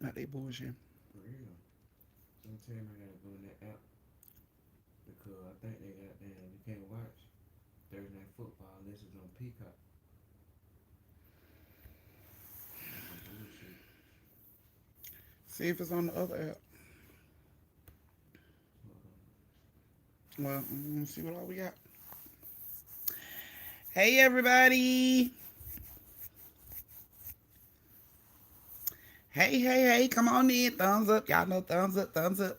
Not they bullshit. For real. Don't tell me I gotta go in that app because I think they got damn. You can't watch Thursday Night Football unless it's on Peacock. That's some bullshit. See if it's on the other app. Well, let's see what all we got. Hey, everybody. Hey, hey, hey. Come on in. Thumbs up. Y'all know thumbs up, thumbs up.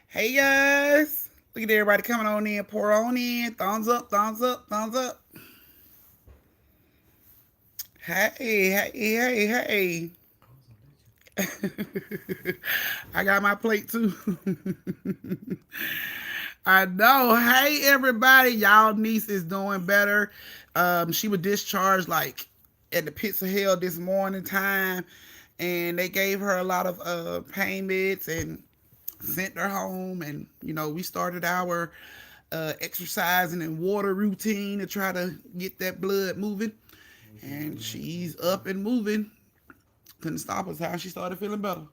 Hey, guys. Look at everybody coming on in. Pour on in. Thumbs up, thumbs up, thumbs up. Hey, hey, hey, hey. I got my plate too. I know. Hey, everybody. Y'all niece is doing better. She was discharged like at the pits of hell this morning time. And they gave her a lot of pain meds and sent her home. And, you know, we started our exercising and water routine to try to get that blood moving. And she's up and moving. Couldn't stop us how she started feeling better.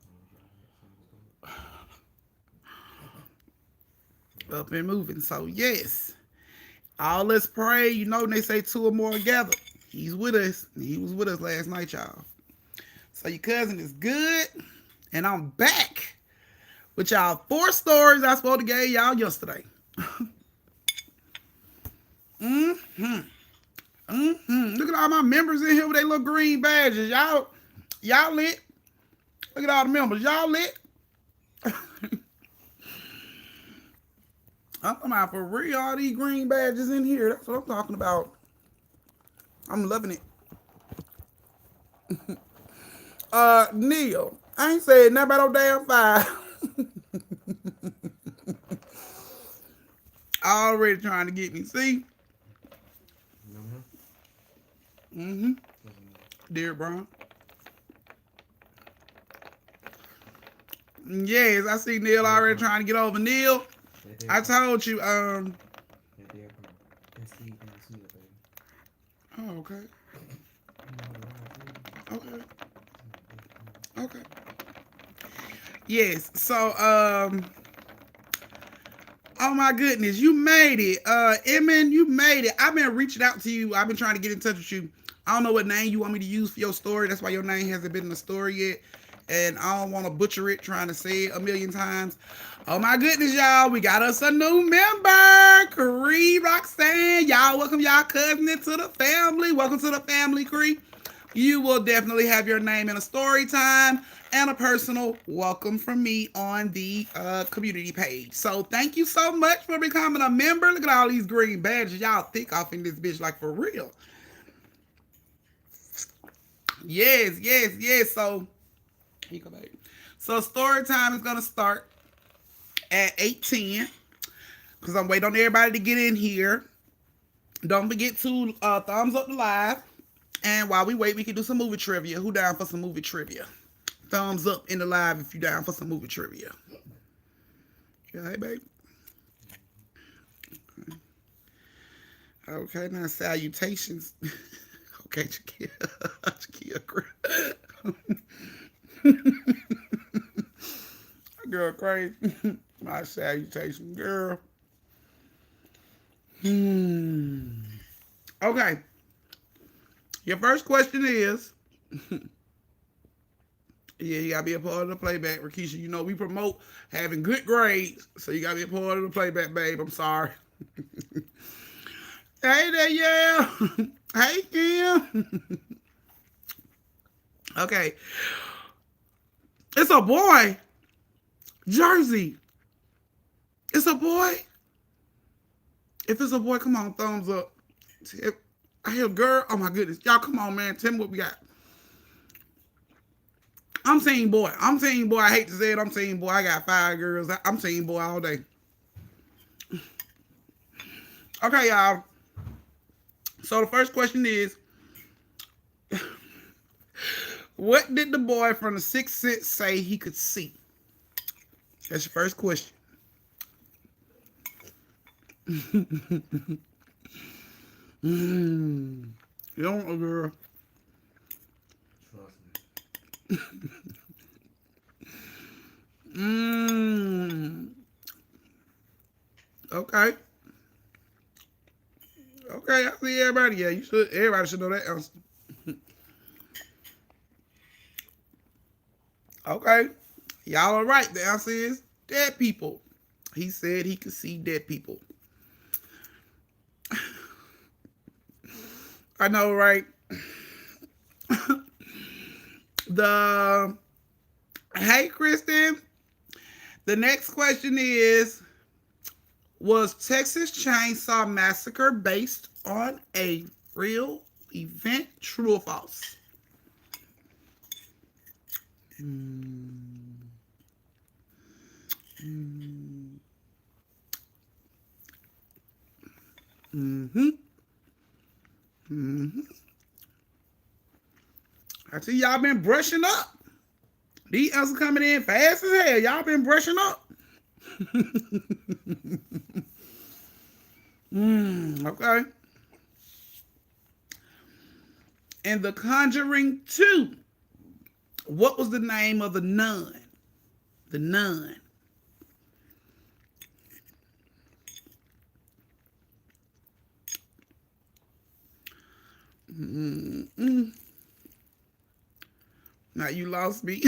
Up and moving. So, yes. All let's pray. You know, when they say two or more together, he's with us. He was with us last night, y'all. So, your cousin is good. And I'm back with y'all 4 stories I supposed to give y'all yesterday. Mm-hmm. Mm-hmm. Look at all my members in here with their little green badges. Y'all lit. Look at all the members. Y'all lit. I'm talking about for real, all these green badges in here. That's what I'm talking about. I'm loving it. Neil, I ain't said nothing about no damn fire. Already trying to get me. See? You know him? Mm-hmm. What's his name? Dear Brown. Yes, I see Neil Derek already Brown. trying to get over. Neil, That I Derek Brown. told you, That Derek Brown. That's Steve down Sweeter, baby. oh, okay. You know the wide baby? Okay. That's my best friend. Okay. Yes. So, oh my goodness, you made it. Emin, you made it. I've been reaching out to you. I've been trying to get in touch with you. I don't know what name you want me to use for your story. That's why your name hasn't been in the story yet. And I don't want to butcher it trying to say it a million times. Oh my goodness, y'all. We got us a new member. Cree Roxanne. Y'all welcome y'all cousin into the family. Welcome to the family, Cree. You will definitely have your name in a story time and a personal welcome from me on the community page. So thank you so much for becoming a member. Look at all these green badges. Y'all thick off in this bitch like for real. Yes, yes, yes. So here you go, baby. So story time is gonna start at 8:10 because I'm waiting on everybody to get in here. Don't forget to thumbs up the live. And while we wait, we can do some movie trivia. Who down for some movie trivia? Thumbs up in the live if you down for some movie trivia. Yeah, hey, babe. Okay, now salutations. Okay, Shakia. Girl, crazy. My salutation, girl. Okay, your first question is, yeah, you gotta be a part of the playback, Rakisha. You know we promote having good grades, so you gotta be a part of the playback, babe. I'm sorry. Hey there, yeah. Hey, Kim. Okay, it's a boy. Jersey. It's a boy. If it's a boy, come on, thumbs up. If I hear a girl, oh my goodness, y'all, come on, man. Tell me what we got. I'm saying boy. I'm saying boy. I hate to say it. I'm saying boy. I got 5 girls. I'm saying boy all day. Okay, y'all. So the first question is, what did the boy from the Sixth Sense say he could see? That's your first question. You don't know, girl. Trust me. Mm. Okay. Okay, I see everybody. Yeah, you should. Everybody should know that answer. Okay. Y'all are right. The answer is dead people. He said he could see dead people. I know, right? The Hey, Kristen. The next question is: was Texas Chainsaw Massacre based on a real event? True or false? Mm, mm, mm-hmm. Mm-hmm. I see y'all been brushing up. These answers coming in fast as hell. Y'all been brushing up. Okay. In The Conjuring 2, what was the name of the nun? The nun. Mm-mm. Now you lost me.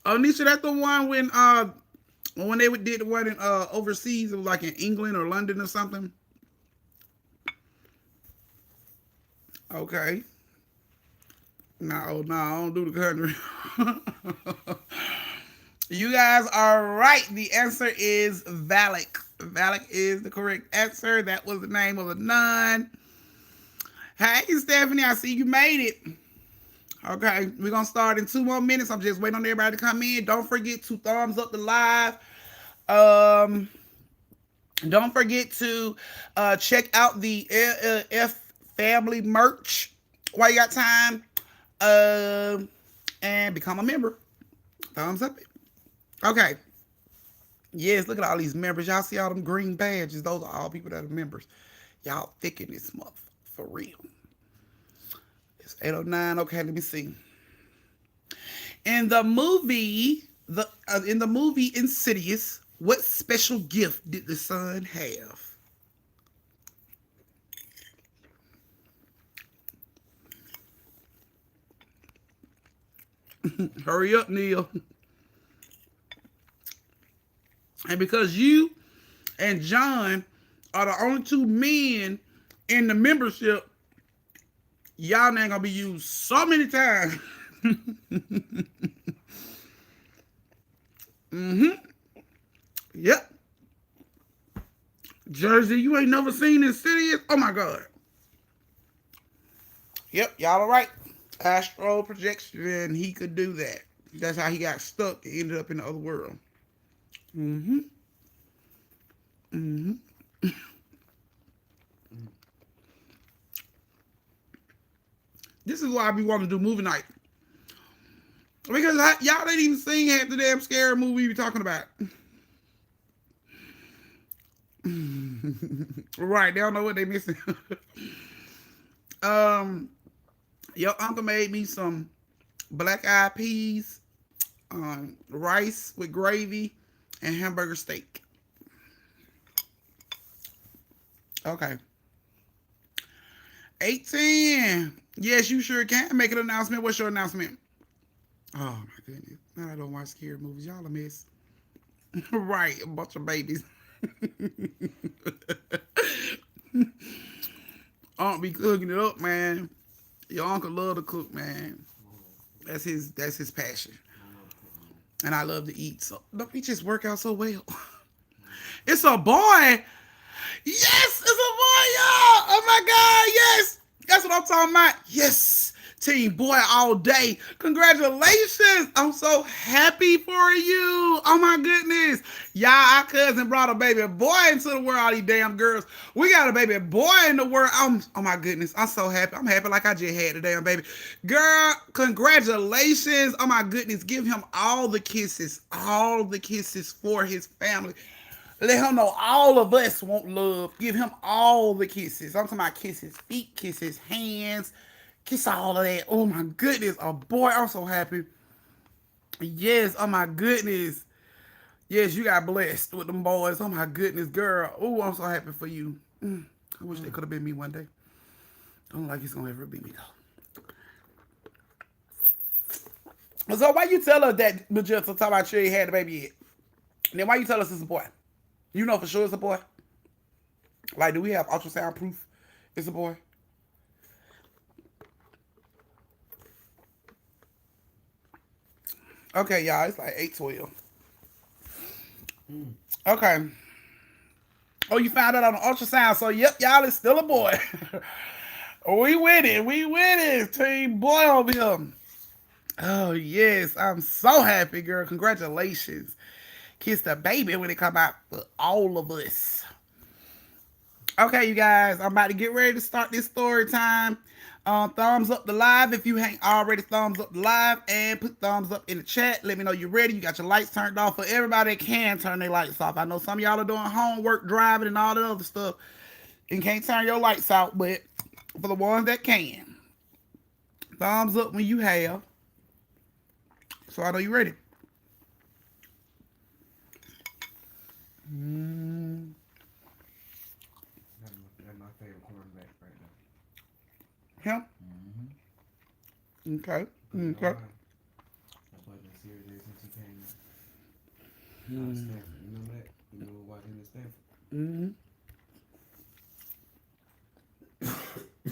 Oh, Nisha, that's the one when they did the one in overseas, it was like in England or London or something. Okay. No, no, I don't do the country. You guys are right. The answer is Valak. Valak is the correct answer. That was the name of the nun. Hey, Stephanie, I see you made it. Okay, we're gonna start in 2 more minutes. I'm just waiting on everybody to come in. Don't forget to thumbs up the live. Um, don't forget to check out the LLF family merch while you got time. And become a member. Thumbs up it. Okay. Yes, look at all these members. Y'all see all them green badges? Those are all people that are members. Y'all thick in this month. For real. It's 8:09. Okay, let me see. In the movie Insidious, what special gift did the son have? Hurry up, Neil. And because you and John are the only two men in the membership, y'all ain't gonna be used so many times. Mm-hmm. Yep. Jersey, you ain't never seen Insidious? Oh my god. Yep, y'all are right. Astral projection, he could do that. That's how he got stuck and ended up in the other world. Mm-hmm. Mm-hmm. This is why I be wanting to do movie night. Because y'all ain't even seen half the damn scary movie we be talking about. Right, they don't know what they missing. um, your uncle made me some black eyed peas, rice with gravy, and hamburger steak. Okay. 18. Yes, you sure can make an announcement. What's your announcement? Oh my goodness. I don't watch scary movies. Y'all a mess. Right, a bunch of babies. Aunt be cooking it up, man. Your uncle love to cook, man. That's his passion. And I love to eat. So don't we just work out so well? It's a boy. Yes, it's a boy, y'all. Oh my God, yes. That's what I'm talking about. Yes. Team boy all day. Congratulations. I'm so happy for you. Oh my goodness. Y'all, our cousin brought a baby boy into the world, all these damn girls. We got a baby boy in the world. Oh my goodness. I'm so happy. I'm happy like I just had a damn baby. Girl, congratulations. Oh my goodness. Give him all the kisses. All the kisses for his family. Let him know all of us want love. Give him all the kisses. I'm talking about kisses feet, kisses hands, Kiss all of that. Oh my goodness. Oh boy, I'm so happy. Yes, oh my goodness. Yes, you got blessed with them boys. Oh my goodness, girl. Oh, I'm so happy for you. I wish they could have been me one day. I don't like it's gonna ever be me though. So why you tell us that Magenta talking about you ain't had the baby yet? And then why you tell us it's a boy? You know for sure it's a boy. Like, do we have ultrasound proof it's a boy? Okay, y'all, it's like 8:12. Mm. Okay. Oh, you found out on the ultrasound. So, yep, y'all, it's still a boy. We winning. We winning. Team boy over here. Oh, yes. I'm so happy, girl. Congratulations. Kiss the baby when it come out for all of us. Okay, you guys, I'm about to get ready to start this story time. Thumbs up the live if you ain't already thumbs up the live, and put thumbs up in the chat. Let me know you're ready. You got your lights turned off. For everybody that can turn their lights off. I know some of y'all are doing homework, driving, and all that other stuff, and can't turn your lights out. But for the ones that can, thumbs up when you have. So I know you're ready. Mm, That's my favorite cornerback right now. him? Mm-hmm. Okay. But you know Okay. why? That boy been serious ever since he came out of Mm, Stanford. You remember that? You remember watching him at Stanford? mm.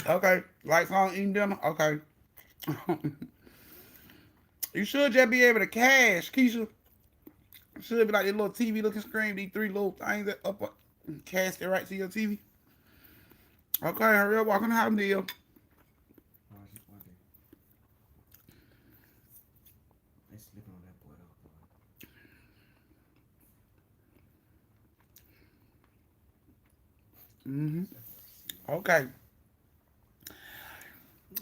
Okay. Lights on, eating dinner. Okay. You should just be able to cash, Keisha. Should be like this little TV looking screen, these three little things that up, cast it right to your TV. Okay, hurry up, walk in the house, deal. Watch it one day. They sleeping on that boy though, boy. Mm-hmm. That boy serious. Okay.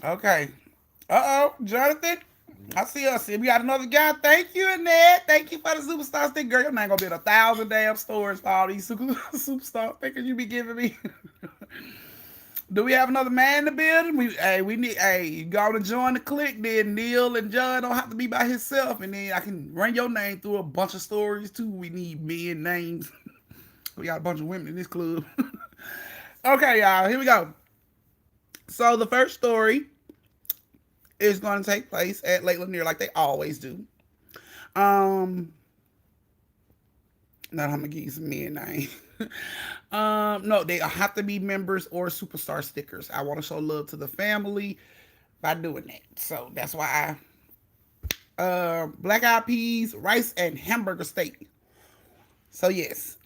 Okay. Uh-oh, Jonathan. I see us. See, we got another guy. Thank you, Annette. Thank you for the superstar stick. Girl, your name gonna be in 1,000 damn stores for all these superstar stickers you be giving me. Do we have another man in the building? We need you gotta join the clique then. Neil and John don't have to be by himself, and then I can run your name through a bunch of stories too. We need men names. We got a bunch of women in this club. Okay, y'all, here we go. So the first story is going to take place at Lake Lanier like they always do. Um, Now I'm gonna give you some men names. No, they have to be members or superstar stickers. I want to show love to the family by doing that. So that's why black eyed peas, rice, and hamburger steak. So yes.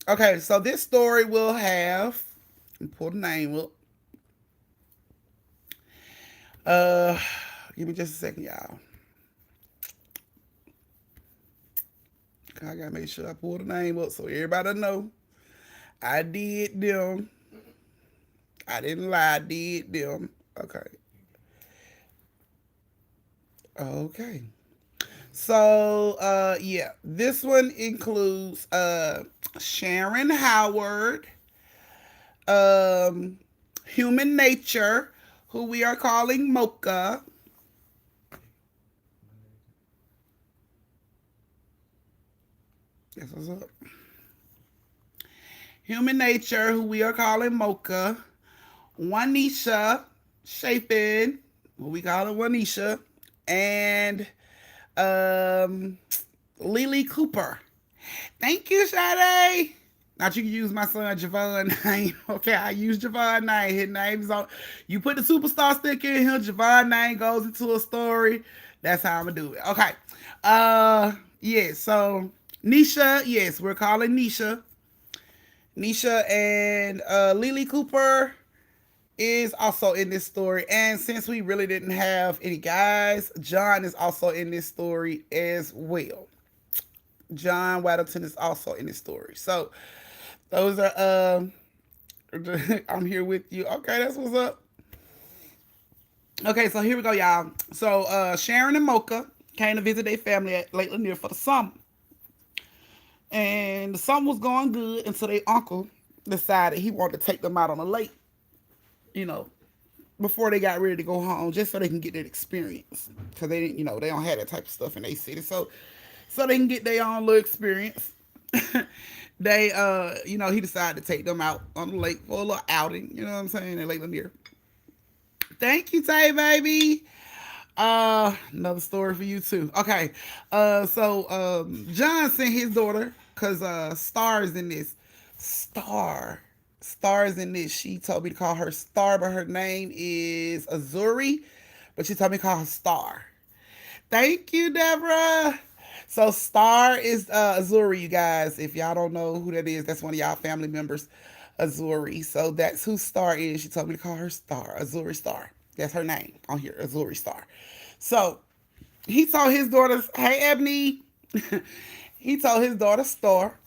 Okay, so this story will have, pull the name up. Uh Give me just a second, y'all. I gotta make sure I pull the name up so everybody know I did them. I didn't lie, I did them. Okay. Okay. So yeah, this one includes Sharon Howard, um Human Nature, who we are calling Mocha. Guess what's up? Human Nature, who we are calling Mocha. Juanisha Chapin, who we call her Juanisha, and um Lily Cooper. Thank you, Sade. Now you can use my son Javon name. Okay, I use Javon name. His name's on. You put the superstar sticker in here. Javon name goes into a story. That's how I'm gonna do it. Okay. Yeah. So Nisha, yes, we're calling Nisha. Nisha and Lily Cooper is also in this story. And since we really didn't have any guys, John is also in this story as well. John Waddleton is also in this story. So those are I'm here with you. Okay, that's what's up. Okay, so here we go, y'all. So Sharon and Mocha came to visit their family at Lake Lanier for the summer. And the summer was going good until their uncle decided he wanted to take them out on the lake. You know, before they got ready to go home, just so they can get that experience. Because they didn't, they don't have that type of stuff in their city. So they can get their own little experience. They, he decided to take them out on the lake for a little outing. You know what I'm saying? In Lake Lanier. Thank you, Tay, baby. Another story for you too. Okay. John sent his daughter because Star's in this. Star. Star's in this. She told me to call her Star, but her name is Azuri. But she told me to call her Star. Thank you, Deborah. So Star is Azuri, you guys. If y'all don't know who that is, that's one of y'all family members, Azuri. So that's who Star is. She told me to call her Star, Azuri Star. That's her name on here, Azuri Star. So he told his daughter, hey, Ebony. He told his daughter Star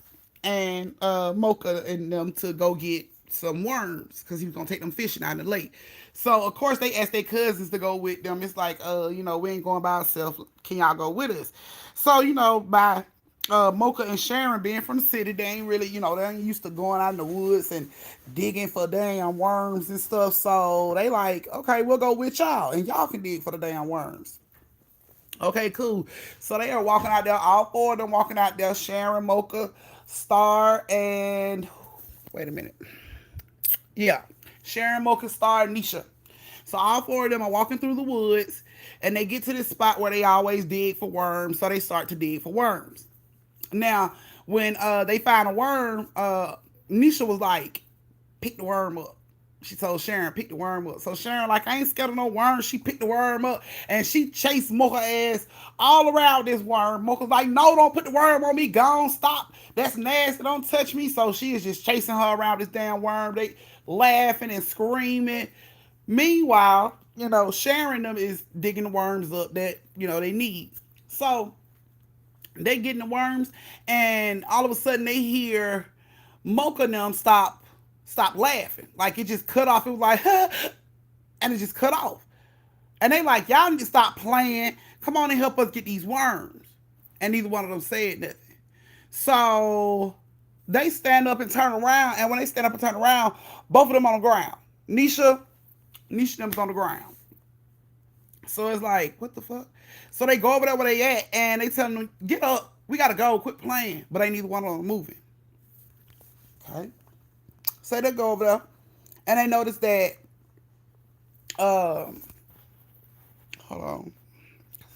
and Mocha and them to go get some worms because he was gonna take them fishing out in the lake. So of course they asked their cousins to go with them. It's like, we ain't going by ourselves. Can y'all go with us? So by Mocha and Sharon being from the city, they ain't really, they ain't used to going out in the woods and digging for damn worms and stuff. So they like, okay, we'll go with y'all and y'all can dig for the damn worms. Okay, cool. So they are walking out there, all four of them walking out there, Sharon, Mocha, Star, and wait a minute. Yeah. Sharon, Mocha, Star, and Nisha. So all four of them are walking through the woods and they get to this spot where they always dig for worms. So they start to dig for worms. Now, when they find a worm, Nisha was like, pick the worm up. She told Sharon, pick the worm up. So Sharon, like, I ain't scared of no worm. She picked the worm up and she chased Mocha ass all around this worm. Mocha's like, no, don't put the worm on me. Gone, stop. That's nasty. Don't touch me. So she is just chasing her around this damn worm. They laughing and screaming. Meanwhile, Sharon them is digging the worms up that, they need. So they getting the worms and all of a sudden they hear Mocha them stop laughing. Like it just cut off. It was like, huh, and it just cut off. And they like, y'all need to stop playing. Come on and help us get these worms. And neither one of them said nothing. So they stand up and turn around. And when they stand up and turn around, both of them on the ground. Nisha them's on the ground. So it's like, what the fuck? So they go over there where they at and they tell them, get up. We got to go. Quit playing. But ain't neither one of them moving. Okay. So they go over there and they notice that, hold on.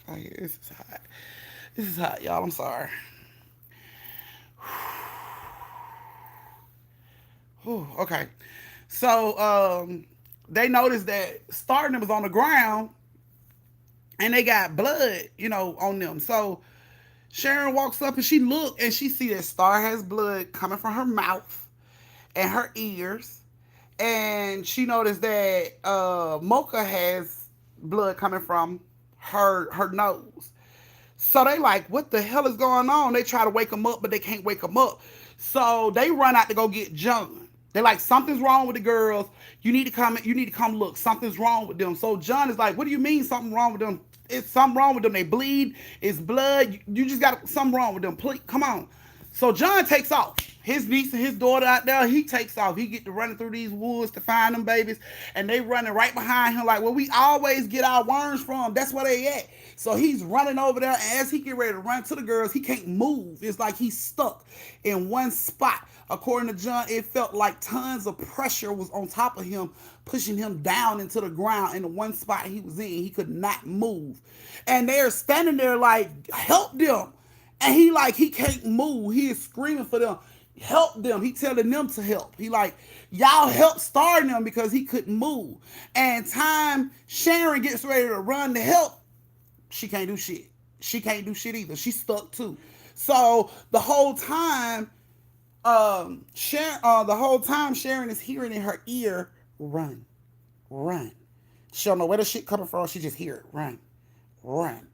This is hot. This is hot, y'all. I'm sorry. Okay. So, they noticed that Star was on the ground and they got blood, on them. So Sharon walks up and she look and she see that Star has blood coming from her mouth and her ears, and she noticed that Mocha has blood coming from her nose. So they like, what the hell is going on? They try to wake him up, but they can't wake him up. So they run out to go get John. They're like, something's wrong with the girls. You need to come look. Something's wrong with them. So John is like, what do you mean something wrong with them? It's something wrong with them. They bleed. It's blood. You just got something wrong with them. Please, come on. So John takes off. His niece and his daughter out there, he takes off. He get to running through these woods to find them babies. And they running right behind him like, well, we always get our worms from. That's where they at. So he's running over there. And as he get ready to run to the girls, he can't move. It's like he's stuck in one spot. According to John, it felt like tons of pressure was on top of him, pushing him down into the ground in the one spot he was in. He could not move. And they're standing there like, help them. And he can't move. He is screaming for them. Help them. He telling them to help. He like, y'all help Star them because he couldn't move. And time Sharon gets ready to run to help, she can't do shit. She can't do shit either. She's stuck too. So the whole time, Sharon is hearing in her ear, run, run. She don't know where the shit coming from. She just hear it, run, run.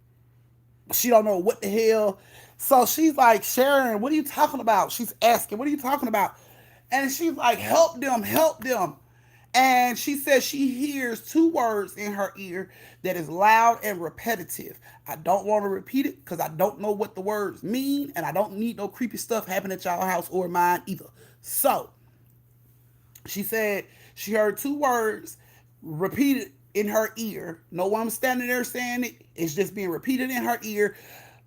She don't know what the hell. So she's like, Sharon, what are you talking about? She's asking, what are you talking about? And she's like, help them, help them. And she says she hears two words in her ear that is loud and repetitive. I don't want to repeat it because I don't know what the words mean, and I don't need no creepy stuff happening at y'all house or mine either. So she said she heard two words repeated in her ear. No one was standing there saying it. It's just being repeated in her ear,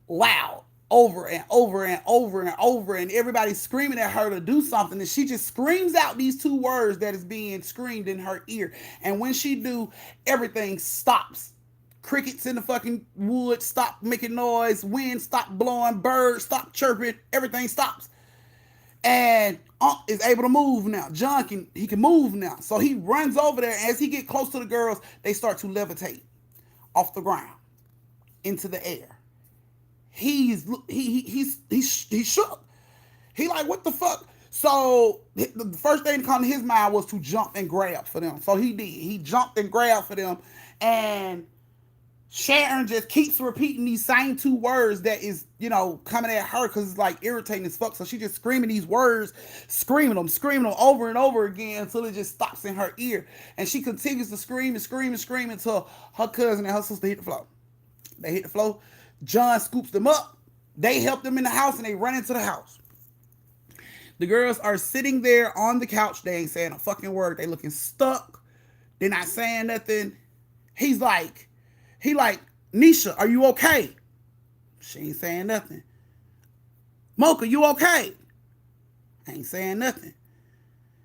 loud, over and over and over and over, and everybody's screaming at her to do something, and she just screams out these two words that is being screamed in her ear. And when she do, everything stops. Crickets in the fucking woods stop making noise, wind stop blowing, birds stop chirping, everything stops. And Unc is able to move now. John can move now. So he runs over there. As he get close to the girls, they start to levitate off the ground into the air. He's shook. He like, what the fuck? So the first thing that come to his mind was to jump and grab for them. So he did. He jumped and grabbed for them, and Sharon just keeps repeating these same two words that is, coming at her because it's like irritating as fuck. So she just screaming these words, screaming them over and over again until it just stops in her ear. And she continues to scream and scream and scream until her cousin and her sister hit the floor. They hit the floor. John scoops them up. They help them in the house and they run into the house. The girls are sitting there on the couch. They ain't saying a fucking word. They looking stuck. They're not saying nothing. He like, Nisha, are you okay? She ain't saying nothing. Mocha, you okay? Ain't saying nothing.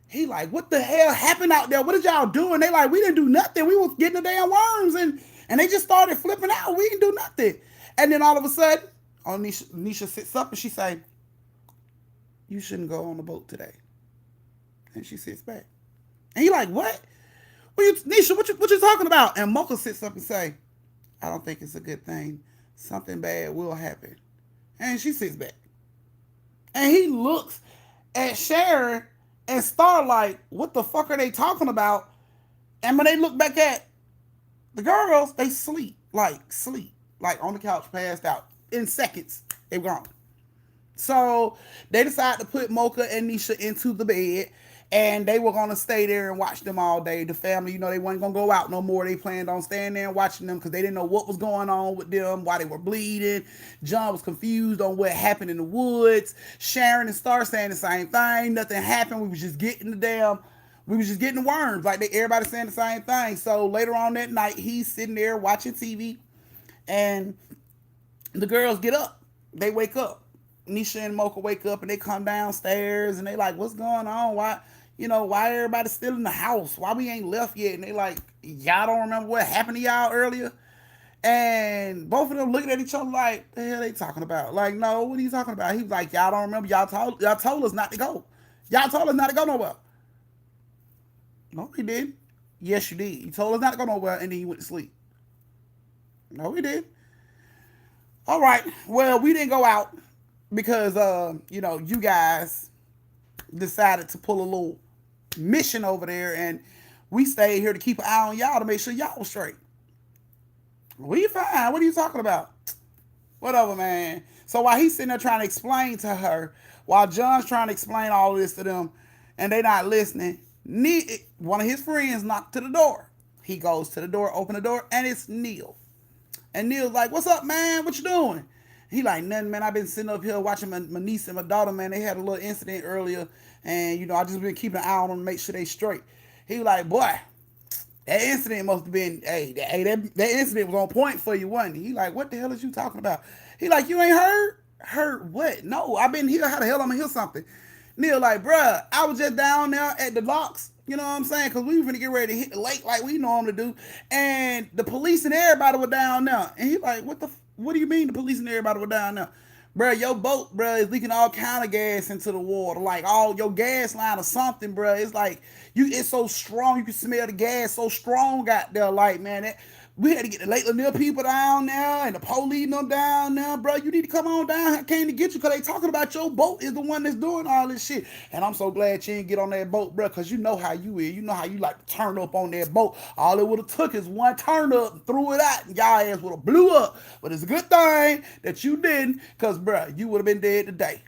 He like, what the hell happened out there? What did y'all do? And they like, we didn't do nothing. We was getting the damn worms and they just started flipping out. We didn't do nothing. And then all of a sudden, Nisha sits up and she say, you shouldn't go on the boat today. And she sits back. And he like, what? Nisha, what you talking about? And Mocha sits up and say, I don't think it's a good thing. Something bad will happen. And she sits back. And he looks at Sharon and Star like, what the fuck are they talking about? And when they look back at the girls, they sleep. Like on the couch, passed out. In seconds, they were gone. So they decided to put Mocha and Nisha into the bed. And they were going to stay there and watch them all day. The family, they weren't going to go out no more. They planned on staying there and watching them because they didn't know what was going on with them, why they were bleeding. John was confused on what happened in the woods. Sharon and Star saying the same thing. Nothing happened. We was just getting the worms. Like everybody saying the same thing. So later on that night, he's sitting there watching TV. And the girls get up. They wake up. Nisha and Mocha wake up and they come downstairs and they like, what's going on? Why everybody still in the house? Why we ain't left yet? And they like, y'all don't remember what happened to y'all earlier? And both of them looking at each other like, the hell they talking about? Like, no, what are you talking about? He was like, y'all don't remember? Y'all told us not to go. Y'all told us not to go nowhere. No, we didn't. Yes, you did. You told us not to go nowhere and then you went to sleep. No, we did. All right. Well, we didn't go out because, you guys decided to pull a little mission over there, and we stayed here to keep an eye on y'all to make sure y'all was straight. We fine. What are you talking about? Whatever, man. So while he's sitting there trying to explain to her, while John's trying to explain all this to them, and they not listening, one of his friends knocked to the door. He goes to the door, open the door, and it's Neil. And Neil's like, what's up, man? What you doing? He like, nothing, man. I've been sitting up here watching my niece and my daughter, man. They had a little incident earlier. And, I just been keeping an eye on them to make sure they straight. He was like, boy, that incident must have been, that incident was on point for you, wasn't it? He like, what the hell is you talking about? He like, you ain't heard? Heard what? No, I've been here. How the hell I'm going to hear something? Neil like, bruh, I was just down there at the locks. You know what I'm saying? Because we were going to get ready to hit the lake like we normally do. And the police and everybody were down there. And he like, what do you mean the police and everybody were down there? Bruh, your boat, bruh, is leaking all kind of gas into the water. Like all your gas line or something, bruh. It's like, it's so strong. You can smell the gas so strong out there. Like, man, we had to get the Lake Lanier people down there and the police them down there, bro. You need to come on down. I came to get you because they talking about your boat is the one that's doing all this shit. And I'm so glad you didn't get on that boat, bro, because you know how you is. You know how you like to turn up on that boat. All it would have took is one turn up and threw it out and y'all ass would have blew up. But it's a good thing that you didn't because, bro, you would have been dead today.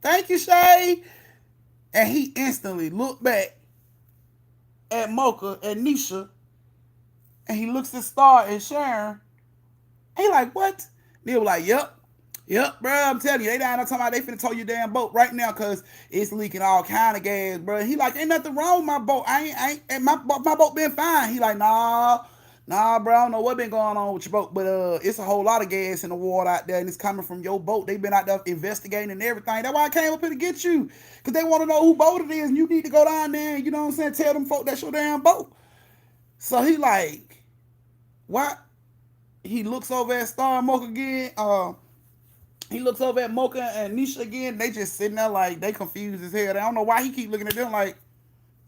Thank you, Shay. And he instantly looked back at Mocha and Nisha. And he looks at Star and Sharon. And he like, what? Neil was like, yep. Yep, bro. I'm telling you, they down there talking about they finna tow your damn boat right now because it's leaking all kind of gas, bro. He like, ain't nothing wrong with my boat. And my boat been fine. He like, nah, bro. I don't know what been going on with your boat, but it's a whole lot of gas in the water out there, and it's coming from your boat. They been out there investigating and everything. That's why I came up here to get you, cause they want to know who boat it is, and you need to go down there and you know what I'm saying, tell them folk that's your damn boat. So he like, what? He looks over at Star and Mocha again. He looks over at Mocha and Nisha again. They just sitting there like they confused as hell. They don't know why he keep looking at them like,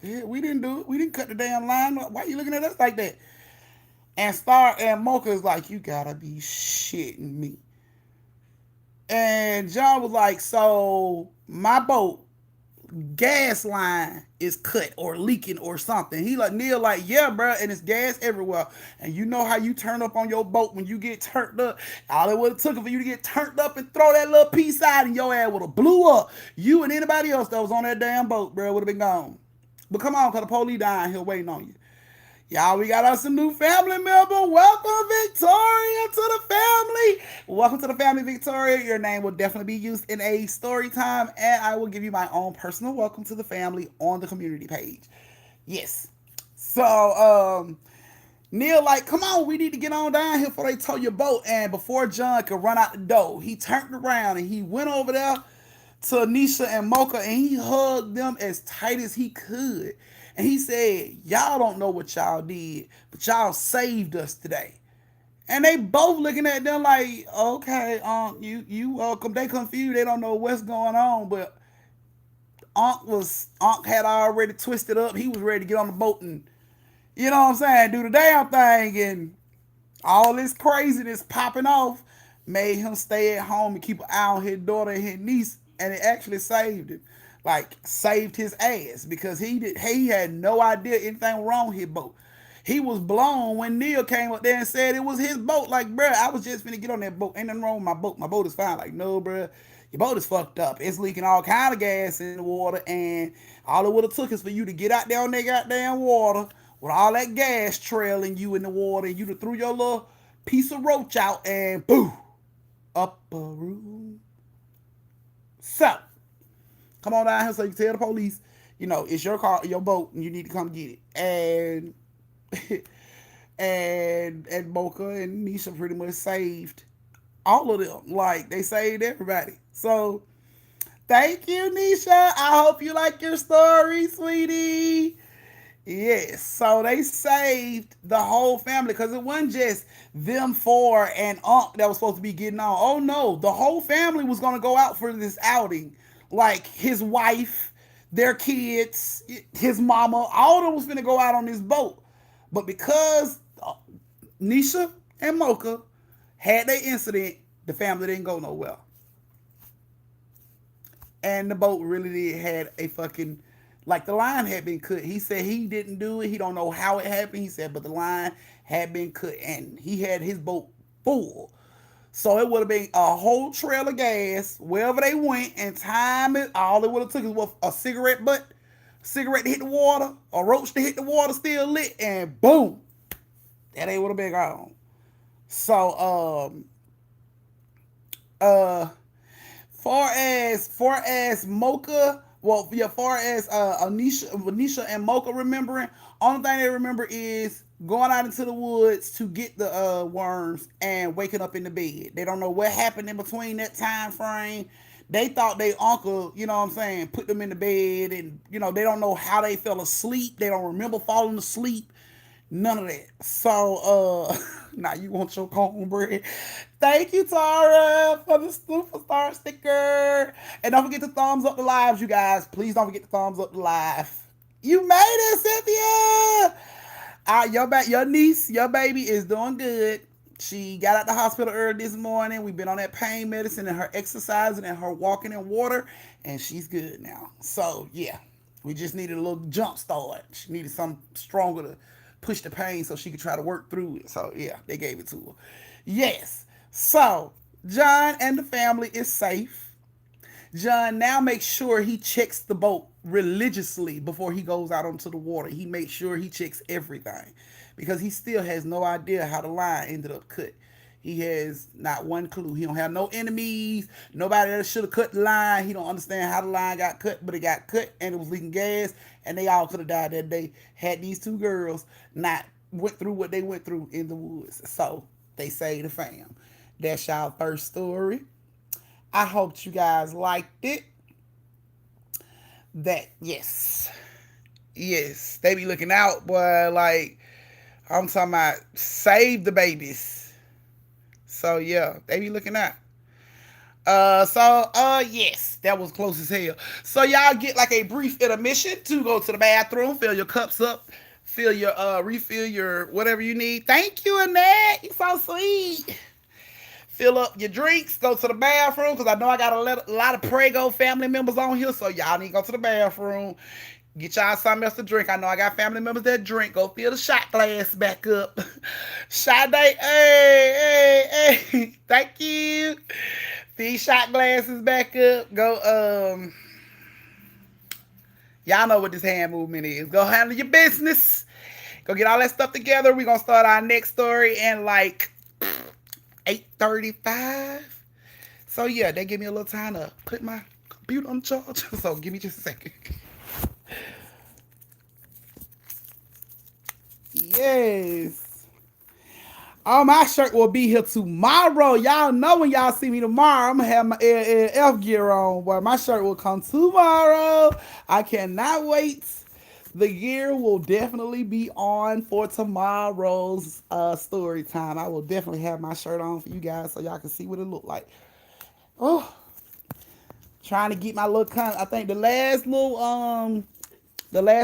yeah, we didn't do it. We didn't cut the damn line. Why you looking at us like that? And Star and Mocha is like, you gotta be shitting me. And John was like, so my boat gas line is cut or leaking or something. He like Neil like, yeah, bro, and it's gas everywhere. And you know how you turn up on your boat when you get turned up. All it would have took for you to get turned up and throw that little piece out, and your ass would have blew up. You and anybody else that was on that damn boat, bro, would have been gone. But come on, cause the police down here waiting on you. Y'all, we got us a new family member. Welcome, Victoria, to the family. Welcome to the family, Victoria. Your name will definitely be used in a story time, and I will give you my own personal welcome to the family on the community page. Yes. So, Neil, like, come on, we need to get on down here before they tow your boat. And before John could run out the door, he turned around and he went over there to Nisha and Mocha, and he hugged them as tight as he could. And he said, y'all don't know what y'all did, but y'all saved us today. And they both looking at them like, okay, you welcome. They confused. They don't know what's going on. But Unc had already twisted up. He was ready to get on the boat and, you know what I'm saying, do the damn thing. And all this craziness popping off made him stay at home and keep an eye on his daughter and his niece, and it actually saved him. Like, saved his ass, because he had no idea anything wrong with his boat. He was blown when Neil came up there and said it was his boat. Like, bruh, I was just finna get on that boat. Ain't nothing wrong with my boat. My boat is fine. Like, no, bruh, your boat is fucked up. It's leaking all kind of gas in the water, and all it would have took is for you to get out there on that goddamn water with all that gas trailing you in the water, and you threw your little piece of roach out, and boom, up a room. So, come on down here so you can tell the police, it's your car, your boat, and you need to come get it. And and Mocha and Nisha pretty much saved all of them. Like, they saved everybody. So thank you, Nisha. I hope you like your story, sweetie. Yes, so they saved the whole family, because it wasn't just them four and Unc that was supposed to be getting on. Oh no, the whole family was gonna go out for this outing. Like his wife, their kids, his mama, all of them was gonna go out on this boat. But because Nisha and Mocha had their incident, the family didn't go nowhere. And the boat really did had a fucking, like, the line had been cut. He said he didn't do it. He don't know how it happened. He said, but the line had been cut, and he had his boat full. So it would have been a whole trail of gas wherever they went, and time it. All it would have took is what, a cigarette butt, cigarette to hit the water, a roach to hit the water still lit, and boom, that ain't would have been gone. So far as Mocha, well, yeah, far as Anisha and Mocha remembering, only thing they remember is going out into the woods to get the worms and waking up in the bed. They don't know what happened in between that time frame. They thought their uncle, you know what I'm saying, put them in the bed, and they don't know how they fell asleep. They don't remember falling asleep. None of that. So, now you want your cornbread. Thank you, Tara, for the superstar sticker. And don't forget to thumbs up the lives, you guys. Please don't forget to thumbs up the live. You made it, Cynthia. Your niece, your baby is doing good. She got out the hospital early this morning. We've been on that pain medicine and her exercising and her walking in water, and she's good now. So, yeah, we just needed a little jump start. She needed something stronger to push the pain so she could try to work through it. So, yeah, they gave it to her. Yes. So, John and the family is safe. John now makes sure he checks the boat religiously before he goes out onto the water. He makes sure he checks everything, because he still has no idea how the line ended up cut. He has not one clue. He don't have no enemies. Nobody that should have cut the line. He don't understand how the line got cut, but it got cut and it was leaking gas, and they all could have died that day had these two girls not went through what they went through in the woods. So they saved the fam. That's y'all first story. I hope you guys liked it. That yes, they be looking out, boy. Like I'm talking about, save the babies. So yeah, they be looking out. Yes, that was close as hell. So y'all get like a brief intermission to go to the bathroom, fill your cups up, fill your refill your whatever you need. Thank you, Annette. You're so sweet. Fill up your drinks, go to the bathroom, because I know I got a lot of Prego family members on here, so y'all need to go to the bathroom. Get y'all something else to drink. I know I got family members that drink. Go fill the shot glass back up. Sade, hey. Thank you. Fill shot glasses back up. Go, y'all know what this hand movement is. Go handle your business. Go get all that stuff together. We're going to start our next story in like 8:35. So yeah, they give me a little time to put my computer on charge. So give me just a second. Yes. Oh, my shirt will be here tomorrow. Y'all know when y'all see me tomorrow, I'm gonna have my LLF gear on. Boy, my shirt will come tomorrow. I cannot wait. The gear will definitely be on for tomorrow's story time. I will definitely have my shirt on for you guys so y'all can see what it look like. Oh, trying to get my little I think the last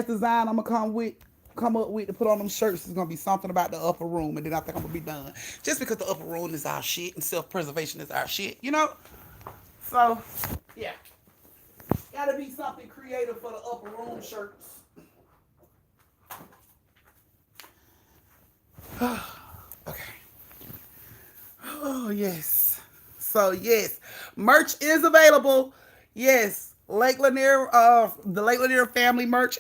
design I'm gonna come up with to put on them shirts is gonna be something about the upper room, and then I think I'm gonna be done. Just because the upper room is our shit and self-preservation is our shit, you know? So, yeah. Gotta be something creative for the upper room shirts. Okay. Oh, yes. So, yes. Merch is available. Yes. Lake Lanier, the Lake Lanier family merch,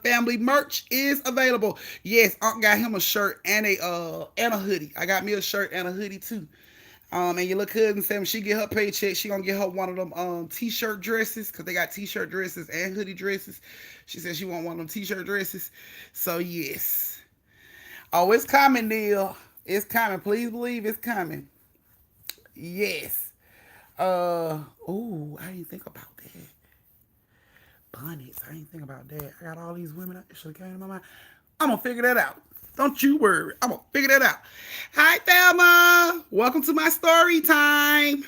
family merch is available. Yes, Unc got him a shirt and a hoodie. I got me a shirt and a hoodie too. And your little cousin said when she get her paycheck, she gonna get her one of them t-shirt dresses, because they got t-shirt dresses and hoodie dresses. She said she want one of them t-shirt dresses. So yes. Oh, it's coming, Neil. It's coming. Please believe it's coming. Yes. Oh, I didn't think about that. Bonnets. I didn't think about that. I got all these women that should have came to my mind. I'm gonna figure that out. Don't you worry. I'm gonna figure that out. Hi, Thelma. Welcome to my story time.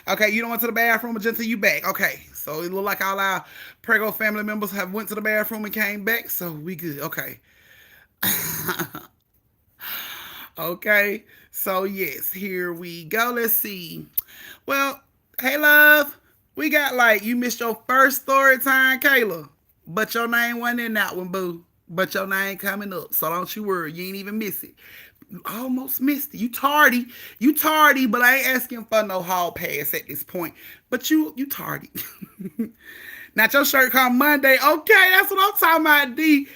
Okay, you don't went to the bathroom until you back. Okay, so it look like all our Prego family members have went to the bathroom and came back, so we good. Okay. Okay, so yes, here we go. Let's see. Well, hey, love. We got like, you missed your first story time, Kayla. But your name wasn't in that one, boo. But your name coming up. So don't you worry. You ain't even miss it. You almost missed it. You tardy. You tardy, but I ain't asking for no hall pass at this point. But you tardy. Now your shirt come Monday. Okay, that's what I'm talking about, D.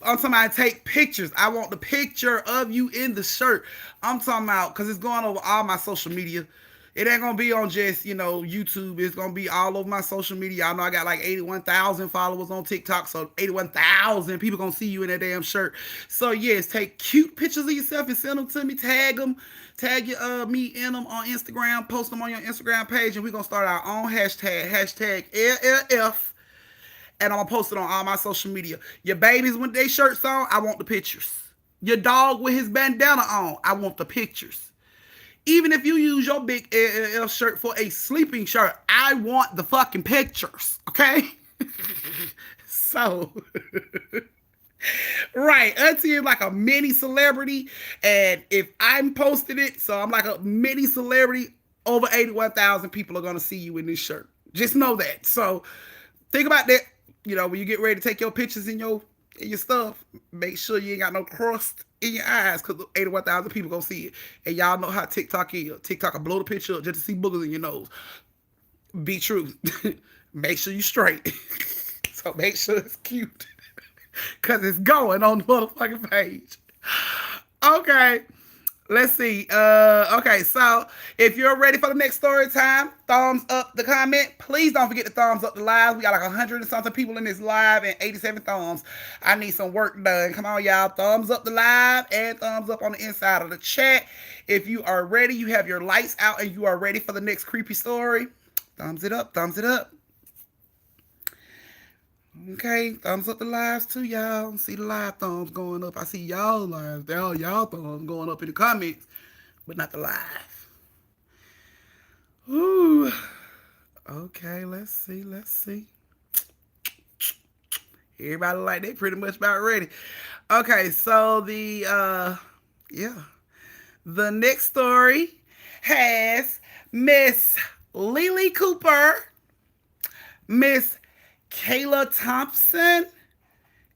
I'm talking about take pictures. I want the picture of you in the shirt. I'm talking about, because it's going over all my social media. It ain't going to be on just, YouTube. It's going to be all over my social media. Y'all know I got like 81,000 followers on TikTok. So 81,000 people going to see you in that damn shirt. So yes, take cute pictures of yourself and send them to me. Tag them. Tag me in them on Instagram. Post them on your Instagram page. And we're going to start our own hashtag. Hashtag LLF. And I'm going to post it on all my social media. Your babies with their shirts on, I want the pictures. Your dog with his bandana on, I want the pictures. Even if you use your big LL shirt for a sleeping shirt, I want the fucking pictures. Okay? So, right. Auntie is like a mini celebrity. And if I'm posting it, so I'm like a mini celebrity, over 81,000 people are going to see you in this shirt. Just know that. So, think about that. When you get ready to take your pictures in your stuff, make sure you ain't got no crust in your eyes, because 81,000 people gonna see it. And y'all know how TikTok is. TikTok will blow the picture up just to see boogers in your nose. Be true. Make sure you straight. So make sure it's cute. Because it's going on the motherfucking page. Okay. Let's see. Okay, so if you're ready for the next story time, thumbs up the comment. Please don't forget to thumbs up the live. We got like 100 and something people in this live and 87 thumbs. I need some work done. Come on, y'all. Thumbs up the live and thumbs up on the inside of the chat. If you are ready, you have your lights out and you are ready for the next creepy story. Thumbs it up. Thumbs it up. Okay, thumbs up the lives too, y'all. See the live thumbs going up. I see y'all lives. Y'all thumbs going up in the comments, but not the live. Ooh. Okay, let's see. Let's see. Everybody like they pretty much about ready. Okay, so yeah. The next story has Miss Lily Cooper, Miss Kayla Thompson,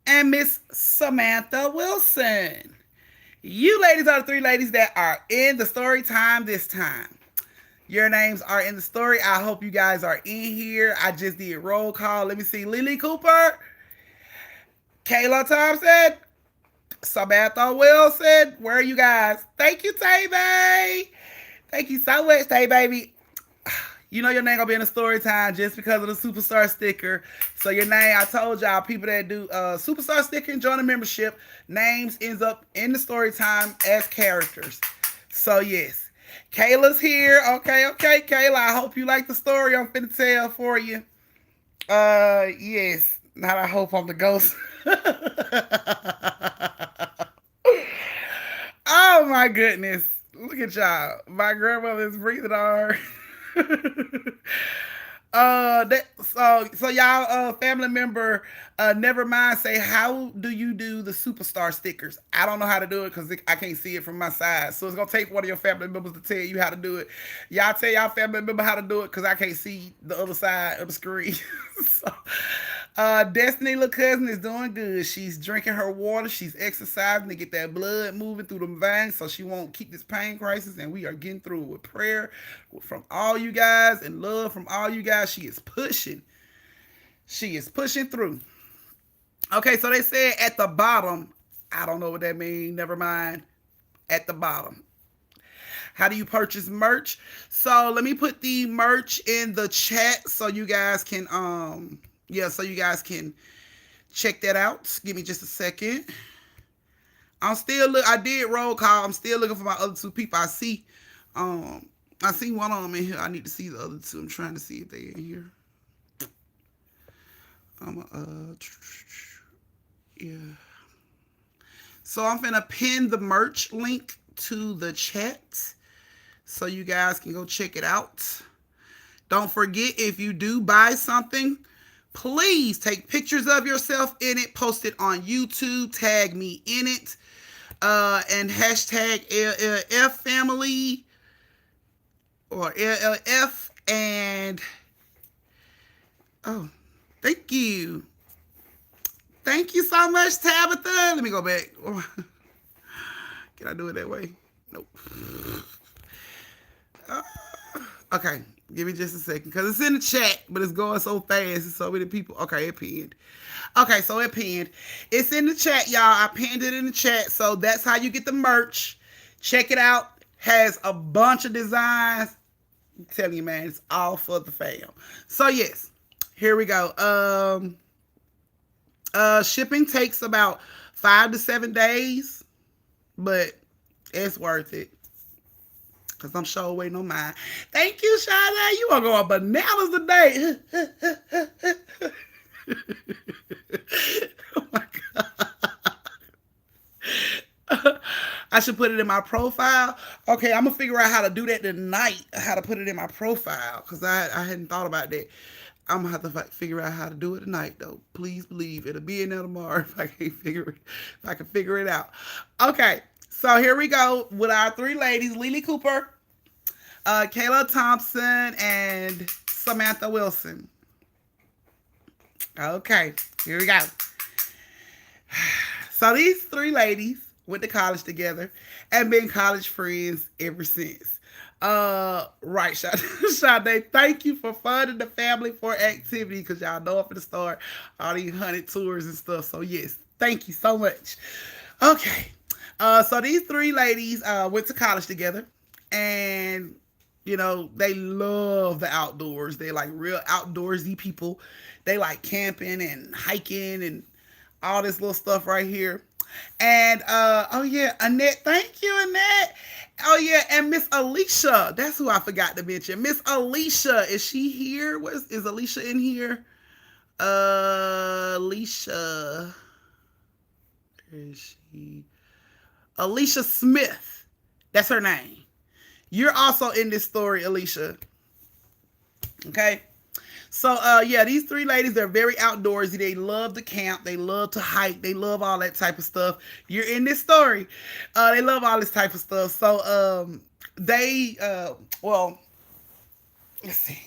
and Miss Samantha Wilson. You ladies are the three ladies that are in the story time this time. Your names are in the story. I hope you guys are in here. I just did roll call. Let me see. Lily Cooper, Kayla Thompson, Samantha Wilson. Where are you guys? Thank you, Tay Bay. Thank you so much, Tay Baby. You know your name gonna be in the story time just because of the superstar sticker. So your name, I told y'all, people that do superstar sticker and join the membership, names ends up in the story time as characters. So yes, Kayla's here. Okay, Kayla. I hope you like the story I'm finna tell for you. Yes. Not I hope I'm the ghost. Oh my goodness. Look at y'all. My grandmother is breathing on her. So y'all family member never mind say how do you do the superstar stickers. I don't know how to do it because I can't see it from my side, so it's gonna take one of your family members to tell you how to do it. Y'all tell y'all family member how to do it because I can't see the other side of the screen. So Destiny little cousin is doing good. She's drinking her water. She's exercising to get that blood moving through them veins so she won't keep this pain crisis. And we are getting through it with prayer from all you guys and love from all you guys. She is pushing. She is pushing through. Okay, so they said at the bottom. I don't know what that means. Never mind. At the bottom. How do you purchase merch? So let me put the merch in the chat so you guys can so you guys can check that out. Give me just a second. I did roll call. I'm still looking for my other two people. I see one of them in here. I need to see the other two. I'm trying to see if they're in here. Yeah. So I'm gonna pin the merch link to the chat so you guys can go check it out. Don't forget, if you do buy something, please take pictures of yourself in it, post it on YouTube, tag me in it, and hashtag LLF family or LLF. And oh, thank you. Thank you so much, Tabitha. Let me go back. Can I do it that way? Nope. Okay, give me just a second because it's in the chat, but it's going so fast. It's so many people. Okay, it pinned. Okay, so it pinned. It's in the chat, y'all. I pinned it in the chat. So that's how you get the merch. Check it out. Has a bunch of designs. I'm telling you, man, it's all for the fam. So yes, here we go. Shipping takes about 5 to 7 days, but it's worth it. Because I'm sure waiting on mine. Thank you, Shana. You are going bananas today. Oh my God. I should put it in my profile. Okay, I'm going to figure out how to do that tonight. How to put it in my profile. Because I hadn't thought about that. I'm going to have to figure out how to do it tonight, though. Please believe it'll be in there tomorrow if I can figure it out. Okay. So here we go with our three ladies, Lily Cooper, Kayla Thompson, and Samantha Wilson. Okay, here we go. So these three ladies went to college together and been college friends ever since. Right, Sade, thank you for funding the family for activity because y'all know I'm going to start all these 100 tours and stuff. So yes, thank you so much. Okay. So these three ladies went to college together, and they love the outdoors. They like real outdoorsy people. They like camping and hiking and all this little stuff right here. And oh yeah, Annette, thank you, Annette. Oh yeah, and Miss Alicia, that's who I forgot to mention. Miss Alicia, is she here? Is Alicia in here? Alicia, where is she? Alicia Smith, that's her name. You're also in this story, Alicia. Okay. So yeah, these three ladies, they're very outdoorsy. They love to camp. They love to hike. They love all that type of stuff. You're in this story. They love all this type of stuff. So they well, let's see.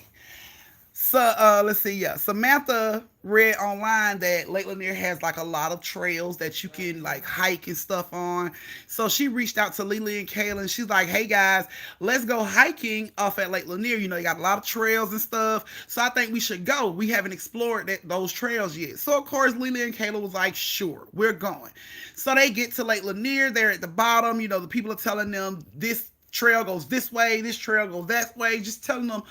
So let's see. Yeah, Samantha read online that Lake Lanier has like a lot of trails that you can like hike and stuff on. So she reached out to Lily and Kaylin. She's like, "Hey guys, let's go hiking off at Lake Lanier. You got a lot of trails and stuff. So I think we should go. We haven't explored those trails yet." So of course Lily and Kaylin was like, "Sure, we're going." So they get to Lake Lanier. They're at the bottom. The people are telling them this trail goes this way, this trail goes that way, just telling them,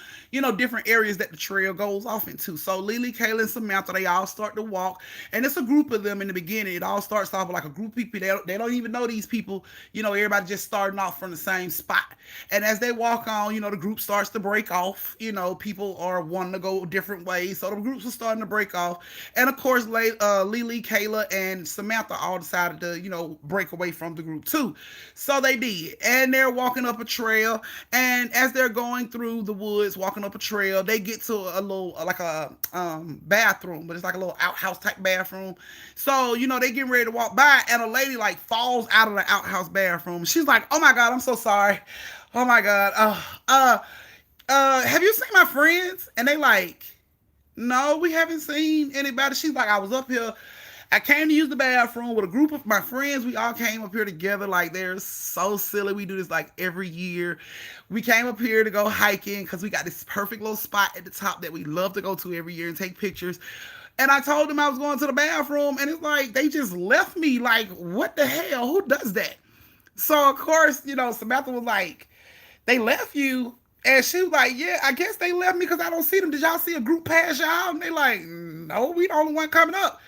different areas that the trail goes off into. So Lily, Kayla, and Samantha, they all start to walk, and it's a group of them in the beginning. It all starts off with like a group of people. They don't even know these people. Everybody just starting off from the same spot. And as they walk on, the group starts to break off. People are wanting to go different ways, so the groups are starting to break off. And of course, Lily, Kayla, and Samantha all decided to, break away from the group too. So they did, and they're walking up a trail, and as they're going through the woods walking up a trail, they get to a little like a bathroom, but it's like a little outhouse type bathroom. So they getting ready to walk by, and a lady like falls out of the outhouse bathroom. She's like, "Oh my god, I'm so sorry. Oh my god. Have you seen my friends?" And they like, "No, we haven't seen anybody." She's like, "I was up here. I came to use the bathroom with a group of my friends. We all came up here together. Like, they're so silly. We do this like every year. We came up here to go hiking because we got this perfect little spot at the top that we love to go to every year and take pictures." And I told them I was going to the bathroom, and it's like they just left me. Like, what the hell? Who does that? So of course, Samantha was like, "They left you?" And she was like, "Yeah, I guess they left me because I don't see them. Did y'all see a group pass y'all?" And they like, "No, we the only one coming up."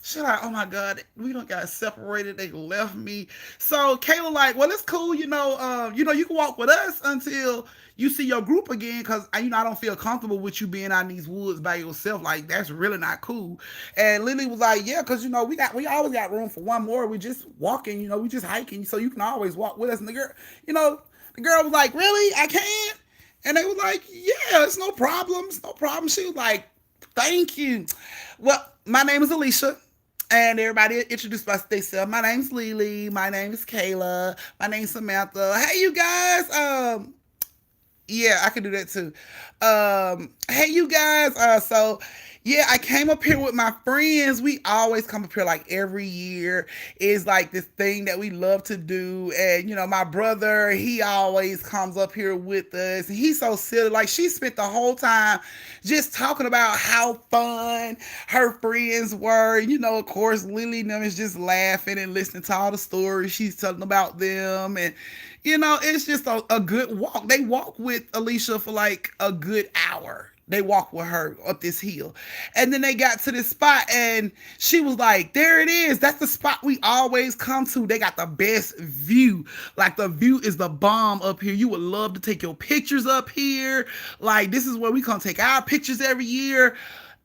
She's like, "Oh my god, we don't got separated. They left me." So Kayla like, "Well, it's cool. You can walk with us until you see your group again, because I don't feel comfortable with you being out in these woods by yourself. Like, that's really not cool." And Lily was like, "Yeah, because we always got room for one more. We just walking. We just hiking. So you can always walk with us." And the girl was like, "Really? I can?" And they was like, "Yeah, it's no problem. It's no problem." She was like, "Thank you. Well, my name is Alicia." And everybody introduced themselves. "My name's Lily. My name is Kayla. My name's Samantha. Hey, you guys. Yeah, I can do that too. Hey, you guys. So yeah, I came up here with my friends. We always come up here like every year. It's like this thing that we love to do. And my brother, he always comes up here with us. And he's so silly. Like, she spent the whole time just talking about how fun her friends were. Of course, Lily and them is just laughing and listening to all the stories she's telling about them. And it's just a good walk. They walk with Alicia for like a good hour. They walked with her up this hill. And then they got to this spot, and she was like, "There it is. That's the spot we always come to. They got the best view. Like, the view is the bomb up here. You would love to take your pictures up here. Like, this is where we come take our pictures every year."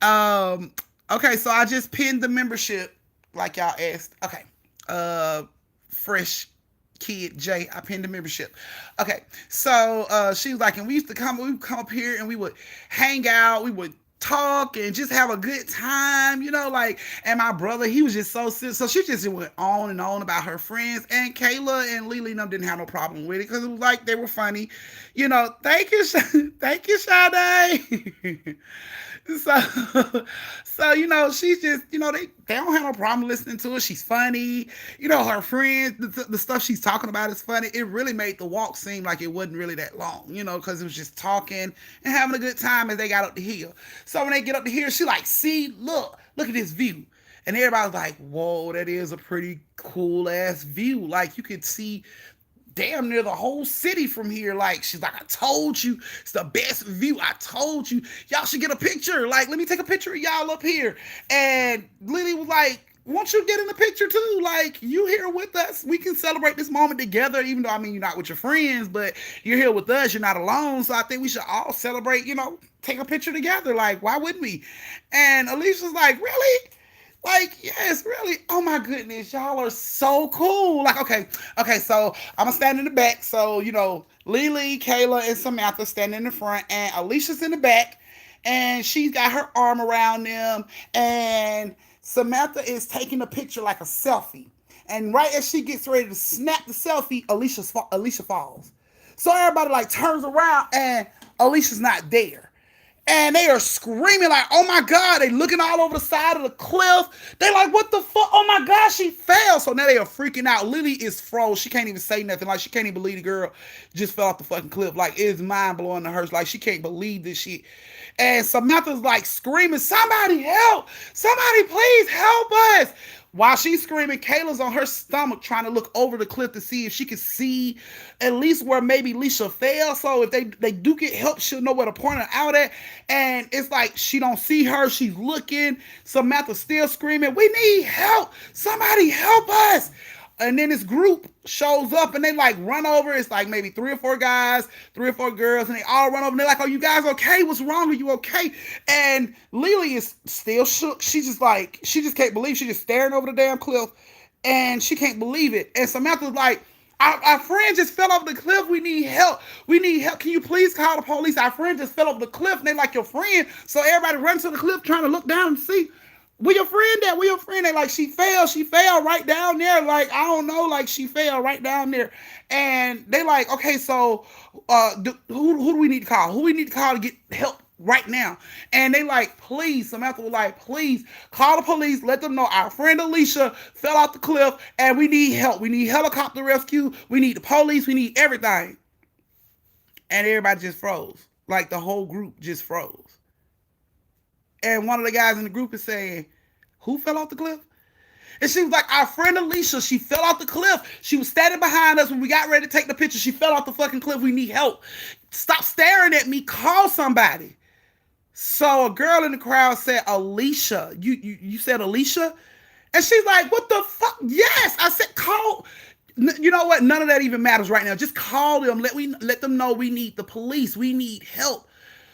Okay, so I just pinned the membership like y'all asked. Okay. Fresh Kid J, I pinned the membership. Okay, so she was like, and we would come up here and we would hang out, we would talk and just have a good time, like. And my brother, he was just so sick. So she just went on and on about her friends, and Kayla and Lily and them didn't have no problem with it because it was like they were funny. Thank you, thank you, Sade. So she's just, they don't have no problem listening to her. She's funny. Her friends, the stuff she's talking about is funny. It really made the walk seem like it wasn't really that long, because it was just talking and having a good time as they got up the hill. So when they get up the hill, she like, "See, look at this view." And everybody's like, whoa, that is a pretty cool ass view. Like you could see damn near the whole city from here. Like, she's like, I told you, it's the best view. I told you, y'all should get a picture. Like, let me take a picture of y'all up here. And Lily was like, won't you get in the picture too? Like, you here with us. We can celebrate this moment together, even though, I mean, you're not with your friends, but you're here with us. You're not alone. So I think we should all celebrate, take a picture together. Like, why wouldn't we? And Alicia's like, really? Like, yes, really. Oh my goodness, y'all are so cool. Like, okay, so I'm gonna stand in the back. So, Lily, Kayla, and Samantha stand in the front, and Alicia's in the back, and she's got her arm around them, and Samantha is taking a picture like a selfie. And right as she gets ready to snap the selfie, Alicia falls. So everybody like turns around, and Alicia's not there, and they are screaming like, oh my God, they looking all over the side of the cliff. They like, what the fuck? Oh my God, she fell. So now they are freaking out. Lily is froze. She can't even say nothing. Like, she can't even believe the girl just fell off the fucking cliff. Like, it's mind blowing to her. Like, she can't believe this shit. And Samantha's like screaming, somebody help. Somebody please help us. While she's screaming, Kayla's on her stomach trying to look over the cliff to see if she can see at least where maybe Leisha fell. So if they do get help, she'll know where to point her out at. And it's like she don't see her. She's looking. Samantha's still screaming, we need help. Somebody help us. And then this group shows up and they like run over. It's like maybe 3 or 4 guys, 3 or 4 girls, and they all run over. And they're like, "Are you guys okay? What's wrong? Are you okay?" And Lily is still shook. She just can't believe. She's just staring over the damn cliff, and she can't believe it. And Samantha's like, our friend just fell off the cliff. We need help. We need help. Can you please call the police? Our friend just fell off the cliff. And they like, your friend. So everybody runs to the cliff trying to look down and see. Where your friend at? Where your friend at? Like, she fell right down there. Like, I don't know, like, she fell right down there. And they like, okay, so who do we need to call? Who we need to call to get help right now? And they like, please, Samantha was like, please call the police. Let them know our friend Alicia fell off the cliff and we need help. We need helicopter rescue. We need the police. We need everything. And everybody just froze. Like, the whole group just froze. And one of the guys in the group is saying, who fell off the cliff? And she was like, our friend Alicia, she fell off the cliff. She was standing behind us when we got ready to take the picture. She fell off the fucking cliff. We need help. Stop staring at me. Call somebody. So a girl in the crowd said, Alicia. You said Alicia? And she's like, what the fuck? Yes. I said, call. You know what? None of that even matters right now. Just call them. Let them know we need the police. We need help.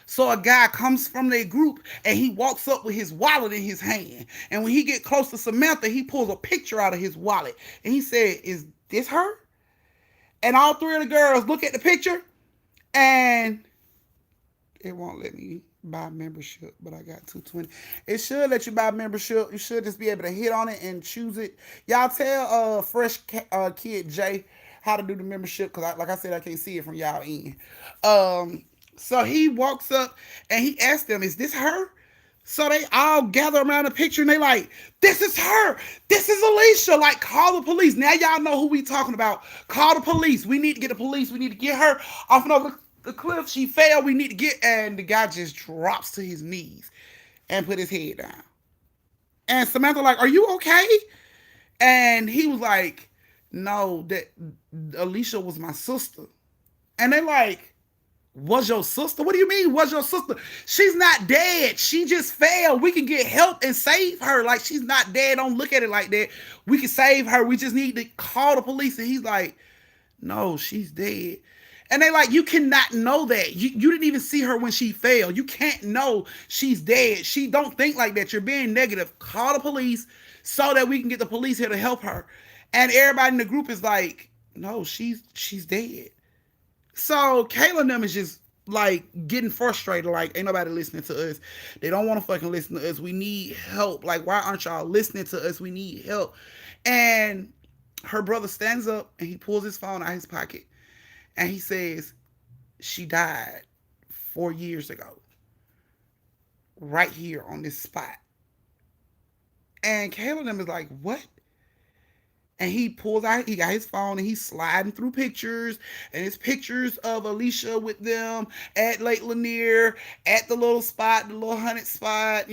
So a guy comes from their group and he walks up with his wallet in his hand. And when he get close to Samantha, he pulls a picture out of his wallet. And he said, is this her? And all 3 of the girls look at the picture and it won't let me buy membership, but I got 220. It should let you buy membership. You should just be able to hit on it and choose it. Y'all tell fresh kid Jay how to do the membership, because like I said, I can't see it from y'all end. So he walks up and he asks them, is this her? So they all gather around the picture and they like, this is her. This is Alicia. Like, call the police. Now y'all know who we talking about. Call the police. We need to get the police. We need to get her off and over the cliff. She fell. We need to get. And the guy just drops to his knees and put his head down. And Samantha like, are you okay? And he was like, no, that Alicia was my sister. And they like, was your sister? What do you mean, was your sister? She's not dead. She just fell. We can get help and save her. Like, she's not dead. Don't look at it like that. We can save her. We just need to call the police. And he's like, no, she's dead. And they like, you cannot know that. You didn't even see her when she fell. You can't know she's dead. She don't think like that. You're being negative. Call the police so that we can get the police here to help her. And everybody in the group is like, no, she's dead. So Kayla and them is just like getting frustrated. Like, ain't nobody listening to us. They don't want to fucking listen to us. We need help. Like, why aren't y'all listening to us? We need help. And her brother stands up and he pulls his phone out of his pocket and he says, she died 4 years ago, right here on this spot. And Kayla and them is like, what? And he pulls out, he got his phone and he's sliding through pictures. And it's pictures of Alicia with them at Lake Lanier, at the little spot, the little hunted spot,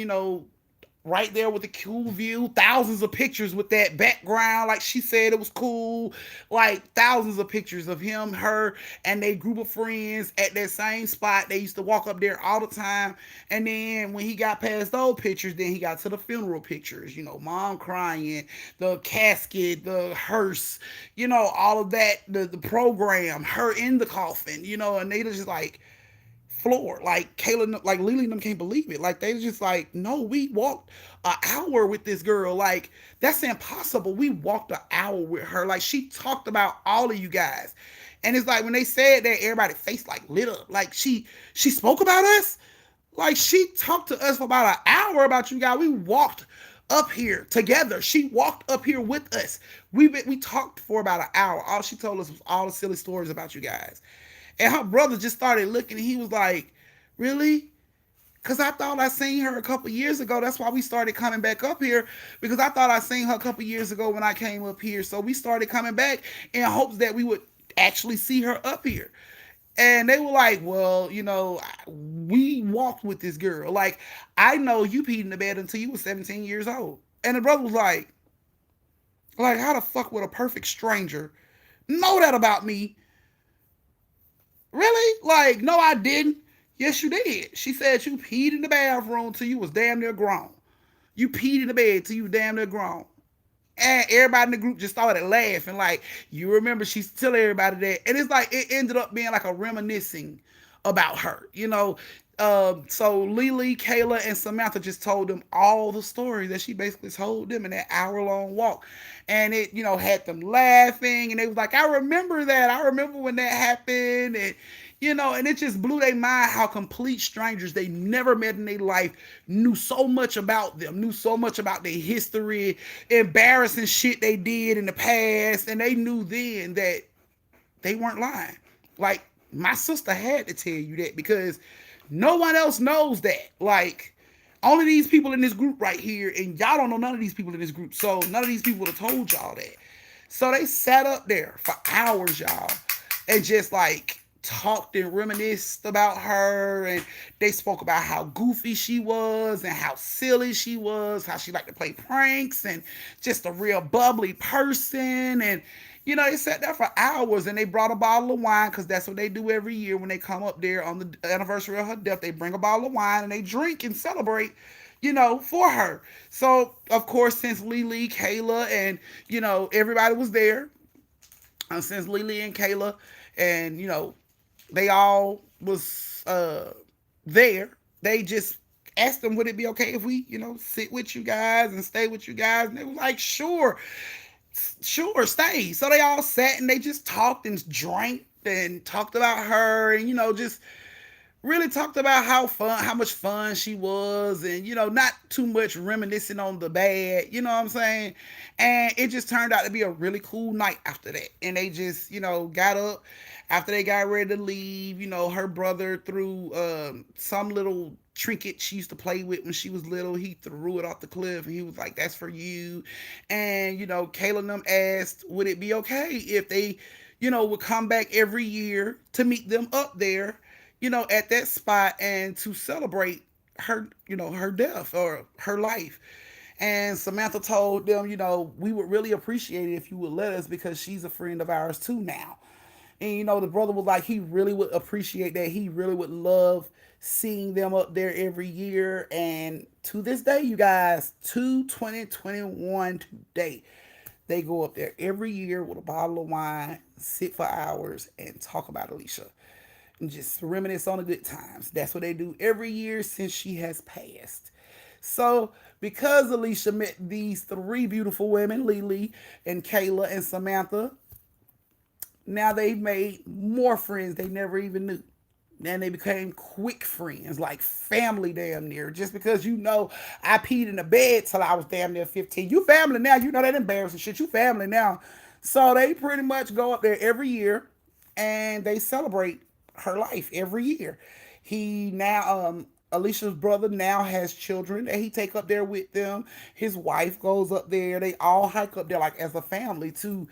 right there with the cool view, thousands of pictures with that background. Like she said, it was cool. Like thousands of pictures of him, her, and they group of friends at that same spot. They used to walk up there all the time. And then when he got past those pictures, then he got to the funeral pictures. You know, mom crying, the casket, the hearse, you know, all of that, the program, her in the coffin, you know, and they just like floor. Like Kayla, like Lily and them can't believe it. Like they just like, no, we walked an hour with this girl. Like that's impossible. We walked an hour with her. Like she talked about all of you guys. And it's like when they said that, everybody's face like lit up. Like she spoke about us. Like she talked to us for about an hour about you guys. We walked up here together. She walked up here with us. We talked for about an hour. All she told us was all the silly stories about you guys. And her brother just started looking and he was like, really? Because I thought I seen her a couple years ago. That's why we started coming back up here. Because I thought I seen her a couple years ago when I came up here. So we started coming back in hopes that we would actually see her up here. And they were like, well, you know, we walked with this girl. Like, I know you peed in the bed until you were 17 years old. And the brother was like, how the fuck would a perfect stranger know that about me? Really? Like, no, I didn't. Yes, you did. She said you peed in the bathroom till you was damn near grown. You peed in the bed till you was damn near grown. And everybody in the group just started laughing. Like, you remember she's telling everybody that. And it's like, it ended up being like a reminiscing about her, you know. So Lily, Kayla, and Samantha just told them all the stories that she basically told them in that hour-long walk. And it, you know, had them laughing. And they was like, I remember that. I remember when that happened. And, you know, and it just blew their mind how complete strangers they never met in their life knew so much about them, knew so much about their history, embarrassing shit they did in the past. And they knew then that they weren't lying. Like, my sister had to tell you that because no one else knows that. Like, only these people in this group right here, and y'all don't know none of these people in this group. So none of these people would have told y'all that. So they sat up there for hours, y'all, and just like talked and reminisced about her, and they spoke about how goofy she was and how silly she was, how she liked to play pranks, and just a real bubbly person. And you know, they sat there for hours and they brought a bottle of wine because that's what they do every year when they come up there on the anniversary of her death. They bring a bottle of wine and they drink and celebrate, you know, for her. So, of course, since Lily, Kayla, and, you know, everybody was there, since Lily and Kayla, and, you know, they all was there, they just asked them, would it be okay if we, you know, sit with you guys and stay with you guys? And they were like, sure, stay. So they all sat and they just talked and drank and talked about her, and you know, just really talked about how much fun she was, and you know, not too much reminiscing on the bad, you know what I'm saying? And it just turned out to be a really cool night after that. And they just, you know, got up after they got ready to leave. You know, her brother threw some little trinket she used to play with when she was little. He threw it off the cliff and he was like, that's for you. And you know, Kayla and them asked, would it be okay if they, you know, would come back every year to meet them up there, you know, at that spot and to celebrate her, you know, her death or her life. And Samantha told them, you know, we would really appreciate it if you would let us because she's a friend of ours too now. And you know, the brother was like, he really would appreciate that. He really would love seeing them up there every year. And to this day, you guys, to 2021 today, they go up there every year with a bottle of wine, sit for hours, and talk about Alicia and just reminisce on the good times. That's what they do every year since she has passed. So, because Alicia met these three beautiful women, Lily and Kayla and Samantha, now they've made more friends they never even knew. And they became quick friends, like family damn near. Just because you know I peed in the bed till I was damn near 15. You family now. You know that embarrassing shit. You family now. So they pretty much go up there every year and they celebrate her life every year. He now Alicia's brother now has children that he take up there with them. His wife goes up there. They all hike up there like as a family to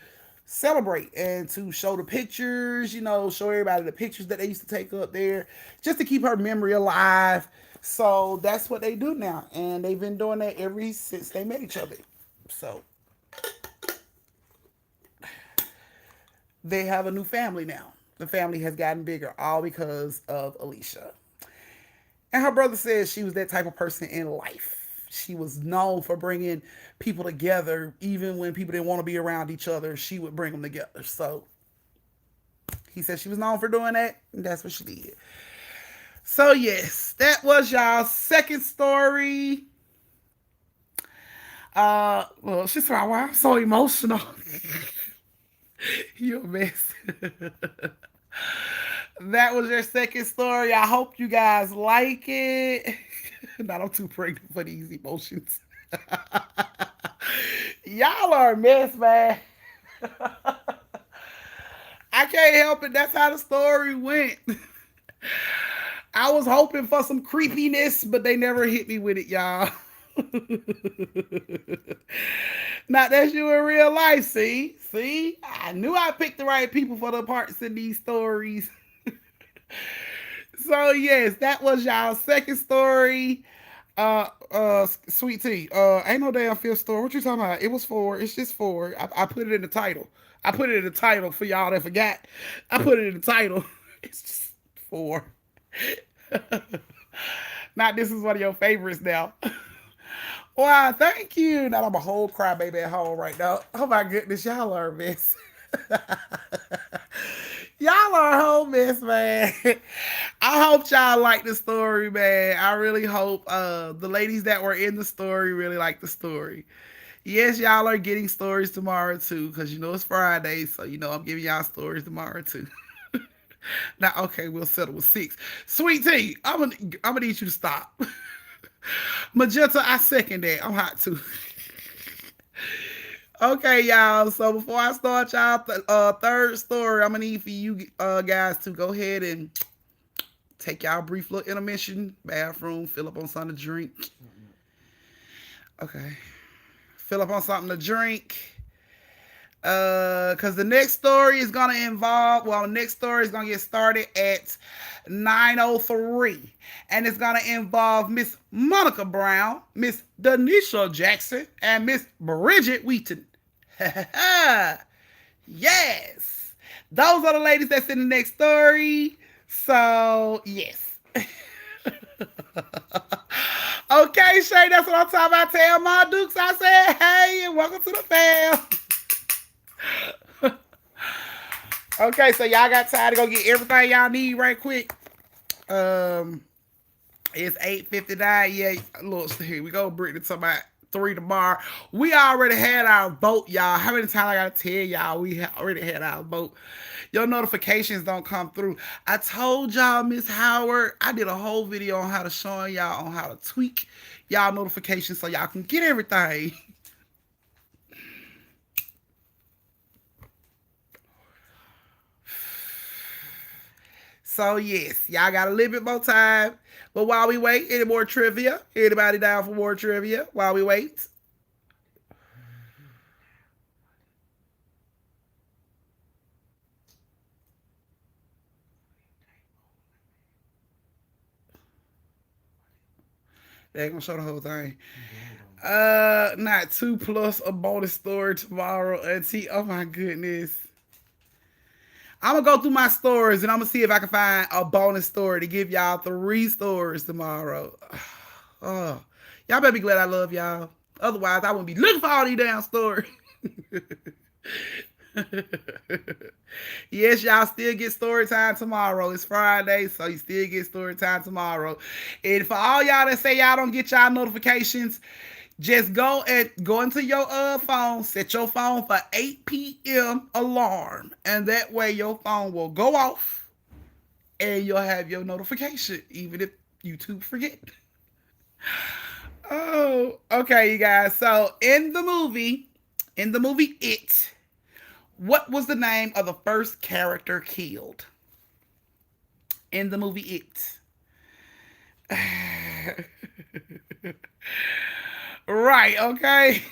celebrate and to show the pictures, you know, show everybody the pictures that they used to take up there just to keep her memory alive. So that's what they do now, and they've been doing that ever since they met each other. So they have a new family now. The family has gotten bigger, all because of Alicia. And her brother says she was that type of person in life. She was known for bringing people together, even when people didn't want to be around each other. She would bring them together. So he said she was known for doing that, and that's what she did. So yes, that was y'all's second story. Well, she's like, why I'm so emotional. You a mess. That was your second story. I hope you guys like it. Not I'm too pregnant for these emotions. Y'all are a mess, man. I can't help it. That's how the story went. I was hoping for some creepiness, but they never hit me with it, y'all. Not that you in real life, see, I knew I picked the right people for the parts in these stories. So yes, that was y'all second story. Sweet tea. Ain't no damn fifth story. What you talking about? It was four. It's just four. I put it in the title. I put it in the title for y'all that forgot. I put it in the title. It's just four. Not this is one of your favorites now. Why, thank you. Now I'm a whole crybaby at home right now. Oh my goodness, y'all are a mess. Y'all are a whole mess, man. I hope y'all like the story, man. I really hope the ladies that were in the story really like the story. Yes, y'all are getting stories tomorrow too, because you know it's Friday, so you know I'm giving y'all stories tomorrow too. Now, okay, we'll settle with six. Sweet tea, I'm gonna need you to stop. Magenta, I second that. I'm hot too. Okay, y'all. So before I start y'all third story, I'm gonna need for you guys to go ahead and take y'all brief little intermission, bathroom, fill up on something to drink. Okay, fill up on something to drink. Cause the next story is gonna involve. Well, the next story is gonna get started at 9:03, and it's gonna involve Miss Monica Brown, Miss Denisha Jackson, and Miss Bridget Wheaton. Yes, those are the ladies that's in the next story. So yes. Okay, Shay, that's what I'm talking about. Tell my Dukes I said, hey, and welcome to the fam. Okay, so y'all got time to go get everything y'all need right quick. Um, it's 8:59. Yeah, look, here we go. Brittany talking about 3 tomorrow. We already had our vote, y'all. How many times I gotta tell y'all we already had our vote? Your notifications don't come through. I told y'all, Miss Howard, I did a whole video on how to show y'all on how to tweak y'all notifications so y'all can get everything. So yes, y'all got a little bit more time. But while we wait, any more trivia? Anybody down for more trivia while we wait? They ain't gonna show the whole thing. Not two plus a bonus story tomorrow. Auntie, oh my goodness. I'm gonna go through my stories and I'm gonna see if I can find a bonus story to give y'all 3 stories tomorrow. Oh, y'all better be glad I love y'all. Otherwise, I wouldn't be looking for all these damn stories. Yes, y'all still get story time tomorrow. It's Friday, so you still get story time tomorrow. And for all y'all that say y'all don't get y'all notifications, just go into your phone, set your phone for 8 p.m. alarm, and that way your phone will go off and you'll have your notification, even if YouTube forget. Oh, okay, you guys. So in the movie It, what was the name of the first character killed? In the movie It. Right, okay.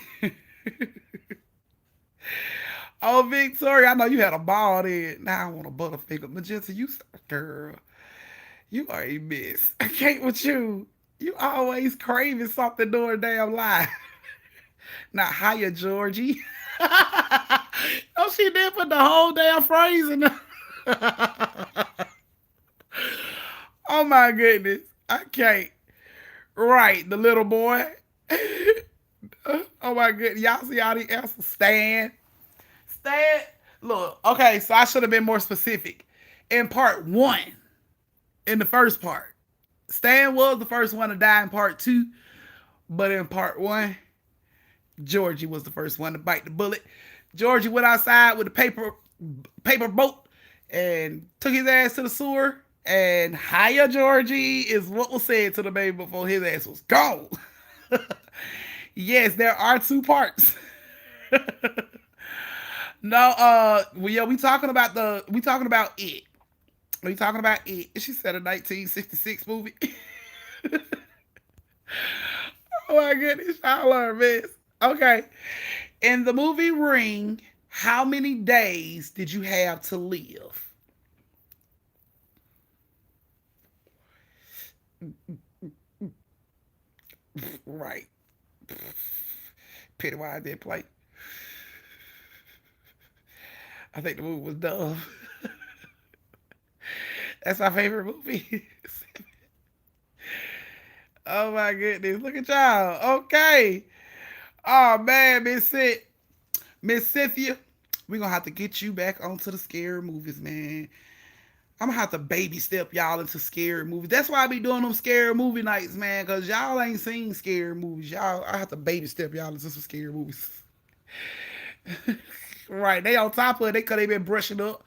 Oh, Victoria, I know you had a ball then. Now I want a butterfinger. Magenta, you girl, you are a miss. I can't with you. You always craving something during damn live. Not higher, Georgie. Oh, she did put the whole damn phrase in there. Oh my goodness. I can't. Right, the little boy. Oh my goodness. Y'all see all the answers? Stan. Stan. Look, okay, so I should have been more specific. In part one, in the first part, Stan was the first one to die in part two, but in part one, Georgie was the first one to bite the bullet. Georgie went outside with a paper boat and took his ass to the sewer. And hiya, Georgie is what was said to the baby before his ass was gone. Yes, there are two parts. No, yeah, we talking about it. We talking about it. She said a 1966 movie. Oh my goodness, y'all are a mess. Okay. In the movie Ring, how many days did you have to live? Right. Pennywise did play. I think the movie was dumb. That's my favorite movie. Oh my goodness. Look at y'all. Okay. Oh man, Miss Cynthia, we're gonna have to get you back onto the scary movies, man. I'm gonna have to baby step y'all into scary movies. That's why I be doing them scary movie nights, man. Cause y'all ain't seen scary movies. Y'all, I have to baby step y'all into some scary movies. Right, they on top of it. Cause they been brushing up.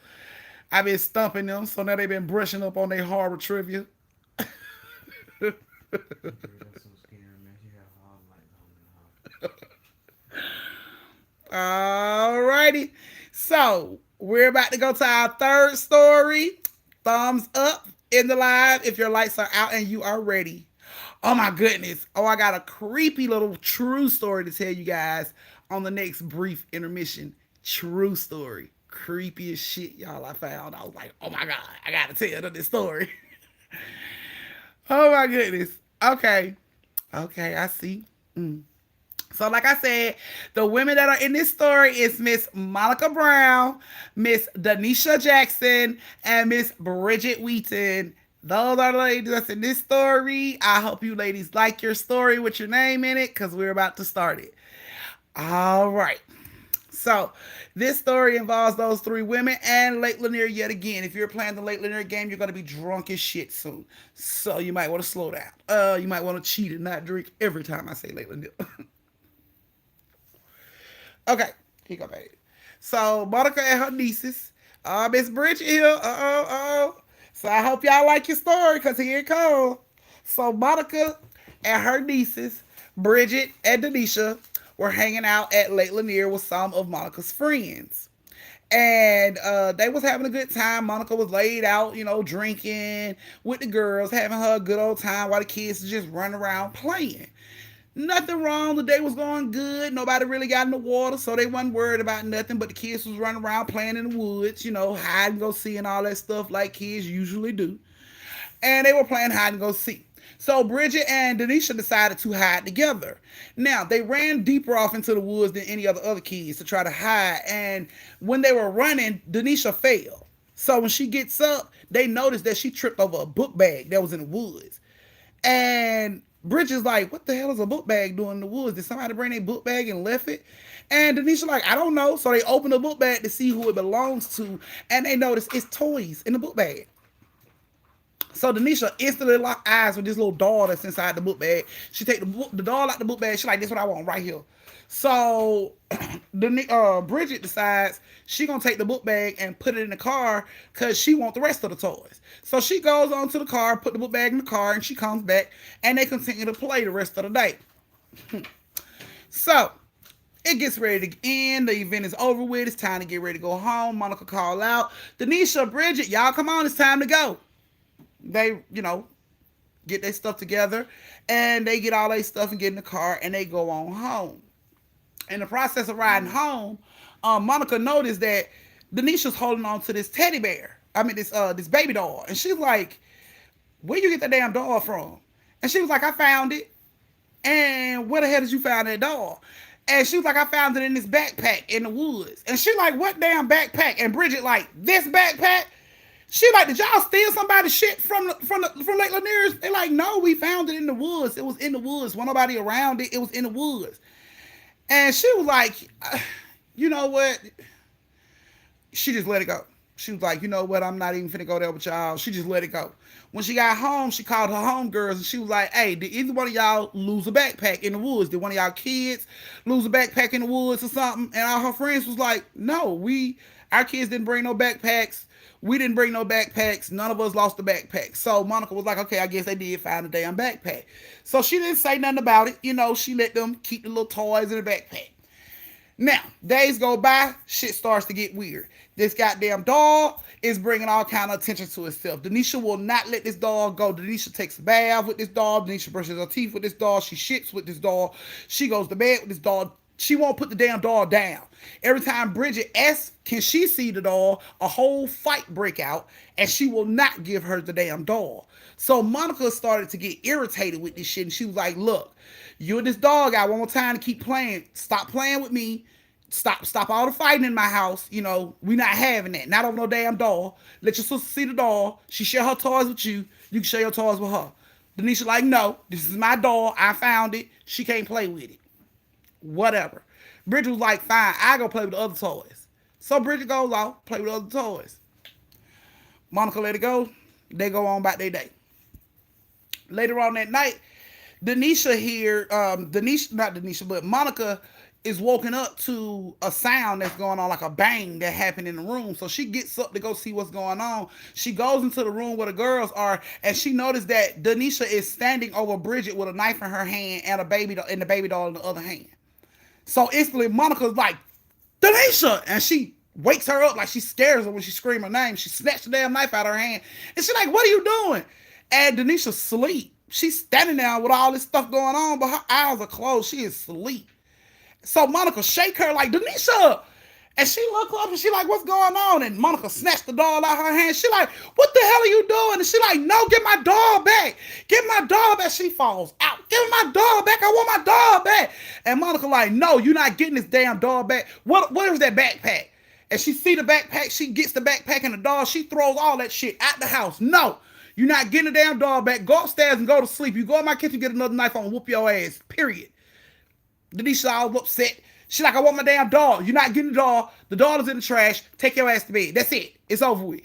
I been stumping them, so now they been brushing up on their horror trivia. Girl, that's so scary, man. She had all the lights on in the house. Alrighty. So we're about to go to our third story. Thumbs up in the live if your lights are out and you are ready. Oh my goodness. Oh, I got a creepy little true story to tell you guys on the next brief intermission. True story. Creepy as shit, y'all. I found. I was like, oh my God, I gotta tell them this story. Oh my goodness. Okay. Okay, I see. So, like I said, the women that are in this story is Miss Monica Brown, Miss Denisha Jackson, and Miss Bridget Wheaton. Those are the ladies that's in this story. I hope you ladies like your story with your name in it because we're about to start it. All right. So, this story involves those three women and Lake Lanier yet again. If you're playing the Lake Lanier game, you're going to be drunk as shit soon. So, you might want to slow down. You might want to cheat and not drink every time I say Lake Lanier. Okay, here go, baby. So Monica and her nieces. Miss Bridget here. So I hope y'all like your story, cause here it comes. So Monica and her nieces, Bridget and Denisha, were hanging out at Lake Lanier with some of Monica's friends. And they was having a good time. Monica was laid out, drinking with the girls, having her a good old time while the kids just running around playing. Nothing wrong. The day was going good. Nobody really got in the water, so they wasn't worried about nothing. But the kids was running around playing in the woods, hide and go see and all that stuff like kids usually do. And they were playing hide and go see. So Bridget and Denisha decided to hide together. Now, they ran deeper off into the woods than any other kids to try to hide. And when they were running, Denisha fell. So when she gets up, they noticed that she tripped over a book bag that was in the woods. And Bridget's like, what the hell is a book bag doing in the woods? Did somebody bring a book bag and left it? And Denisha like, I don't know. So they open the book bag to see who it belongs to. And they notice it's toys in the book bag. So Denisha instantly locked eyes with this little doll that's inside the book bag. She take the doll out the book bag. She like, this is what I want right here. So Bridget decides she gonna take the book bag and put it in the car because she want the rest of the toys. So she goes on to the car, put the book bag in the car, and she comes back and they continue to play the rest of the day. So it gets ready to end. The event is over with. It's time to get ready to go home. Monica call out, Denisha, Bridget, y'all come on, it's time to go. They, get their stuff together and they get all their stuff and get in the car and they go on home. In the process of riding home, Monica noticed that Denisha's holding on to this teddy bear. I mean, this baby doll. And she's like, where you get that damn doll from? And she was like, I found it. And where the hell did you find that doll? And she was like, I found it in this backpack in the woods. And she like, what damn backpack? And Bridget like, this backpack? She like, did y'all steal somebody's shit from Lake Lanier? They like, no, we found it in the woods. It was in the woods. Wasn't nobody around it. It was in the woods. And she was like, you know what? She just let it go. She was like, you know what? I'm not even finna go there with y'all. She just let it go. When she got home, she called her homegirls and she was like, hey, did either one of y'all lose a backpack in the woods? Did one of y'all kids lose a backpack in the woods or something? And all her friends was like, no, our kids didn't bring no backpacks. We didn't bring no backpacks. None of us lost a backpack. So Monica was like, okay, I guess they did find a damn backpack. So she didn't say nothing about it. You know, she let them keep the little toys in the backpack. Now, days go by, shit starts to get weird. This goddamn dog is bringing all kind of attention to itself. Denisha will not let this dog go. Denisha takes a bath with this dog. Denisha brushes her teeth with this dog. She shits with this dog. She goes to bed with this dog. She won't put the damn dog down. Every time Bridget asks, can she see the dog, a whole fight break out, and she will not give her the damn dog. So Monica started to get irritated with this shit, and she was like, look, you and this dog out one more time to keep playing. Stop playing with me. Stop all the fighting in my house. You know, we not having that. Not over no damn doll. Let your sister see the doll. She share her toys with you. You can share your toys with her. Denisha like, no, this is my doll. I found it. She can't play with it. Whatever. Bridget was like, fine, I go play with the other toys. So Bridget goes off, play with other toys. Monica let it go. They go on about their day. Later on that night, Denisha here, not Denisha, but Monica is woken up to a sound that's going on, like a bang that happened in the room. So she gets up to go see what's going on. She goes into the room where the girls are, and she noticed that Denisha is standing over Bridget with a knife in her hand and the baby doll in the other hand. So instantly, Monica's like, Denisha! And she wakes her up, like she scares her when she screams her name. She snatched the damn knife out of her hand. And she's like, what are you doing? And Denisha's asleep. She's standing there with all this stuff going on, but her eyes are closed. She is asleep. So Monica shake her like, Denisha! And she look up and she like, what's going on? And Monica snatched the doll out of her hand. She like, what the hell are you doing? And she like, no, get my doll back. Get my doll back. She falls out. Give me my doll back. I want my doll back. And Monica like, no, you're not getting this damn doll back. What is that backpack? And she see the backpack. She gets the backpack and the doll. She throws all that shit out the house. No, you're not getting the damn doll back. Go upstairs and go to sleep. You go in my kitchen, get another knife on, whoop your ass. Period. Denisha all upset. She like, I want my damn doll. You're not getting the doll. The doll is in the trash. Take your ass to bed. That's it. It's over with.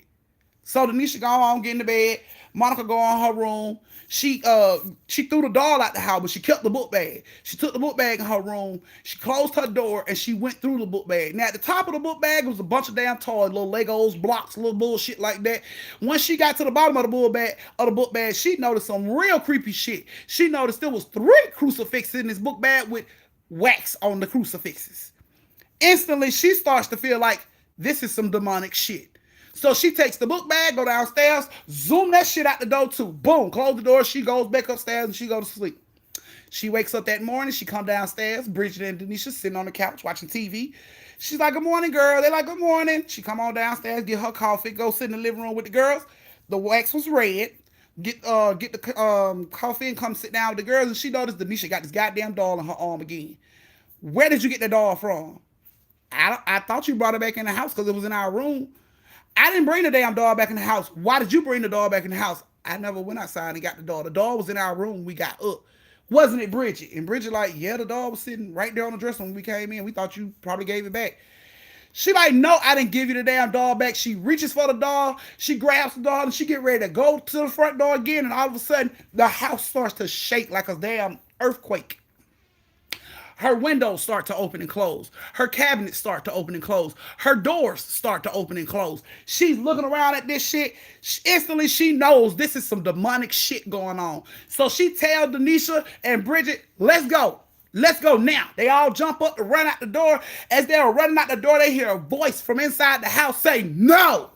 So Denisha go on, get in the bed. Monica go on her room. She threw the doll out the house, but she kept the book bag. She took the book bag in her room. She closed her door and she went through the book bag. Now at the top of the book bag was a bunch of damn toys, little Legos, blocks, little bullshit like that. Once she got to the bottom of the book bag, she noticed some real creepy shit. She noticed there was 3 crucifixes in this book bag with wax on the crucifixes. Instantly, she starts to feel like this is some demonic shit. So she takes the book bag, go downstairs, zoom that shit out the door too. Boom, close the door. She goes back upstairs and she goes to sleep. She wakes up that morning. She come downstairs. Bridget and Denisha sitting on the couch watching TV. She's like, good morning, girl. They're like, good morning. She come on downstairs, get her coffee, go sit in the living room with the girls. The wax was red. Get the coffee and come sit down with the girls. And she noticed Denisha got this goddamn doll in her arm again. Where did you get the doll from? I thought you brought it back in the house because it was in our room. I didn't bring the damn doll back in the house. Why did you bring the doll back in the house? I never went outside and got the doll. The doll was in our room. We got up. Wasn't it Bridget? And Bridget like, yeah, the doll was sitting right there on the dresser when we came in. We thought you probably gave it back. She like, no, I didn't give you the damn doll back. She reaches for the doll. She grabs the doll and she get ready to go to the front door again. And all of a sudden, the house starts to shake like a damn earthquake. Her windows start to open and close. Her cabinets start to open and close. Her doors start to open and close. She's looking around at this shit. Instantly, she knows this is some demonic shit going on. So she tells Denisha and Bridget, let's go. Let's go now. They all jump up to run out the door. As they're running out the door, they hear a voice from inside the house say, no.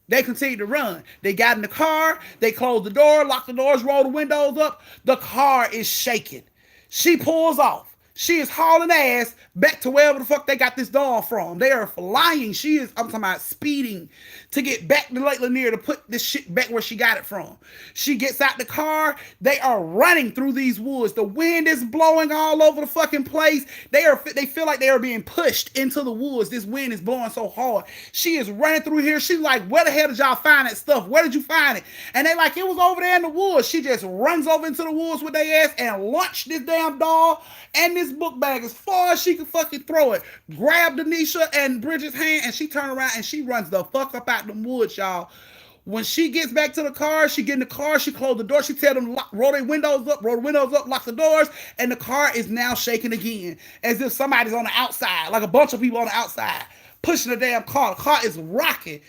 They continue to run. They got in the car. They closed the door, locked the doors, rolled the windows up. The car is shaking. She pulls off. She is hauling ass back to wherever the fuck they got this doll from. They are flying. She is, I'm talking about speeding to get back to Lake Lanier to put this shit back where she got it from. She gets out the car. They are running through these woods. The wind is blowing all over the fucking place. They feel like they are being pushed into the woods. This wind is blowing so hard. She is running through here. She's like, where the hell did y'all find that stuff? Where did you find it? And they like, it was over there in the woods. She just runs over into the woods with their ass and launched this damn doll and this book bag as far as she could fucking throw it. Grab Denisha and Bridget's hand and she turned around and she runs the fuck up out the woods, y'all. When she gets back to the car, she get in the car, she closed the door, she tell them roll their windows up, lock the doors, and the car is now shaking again, as if somebody's on the outside, like a bunch of people on the outside, pushing the damn car. The car is rocking.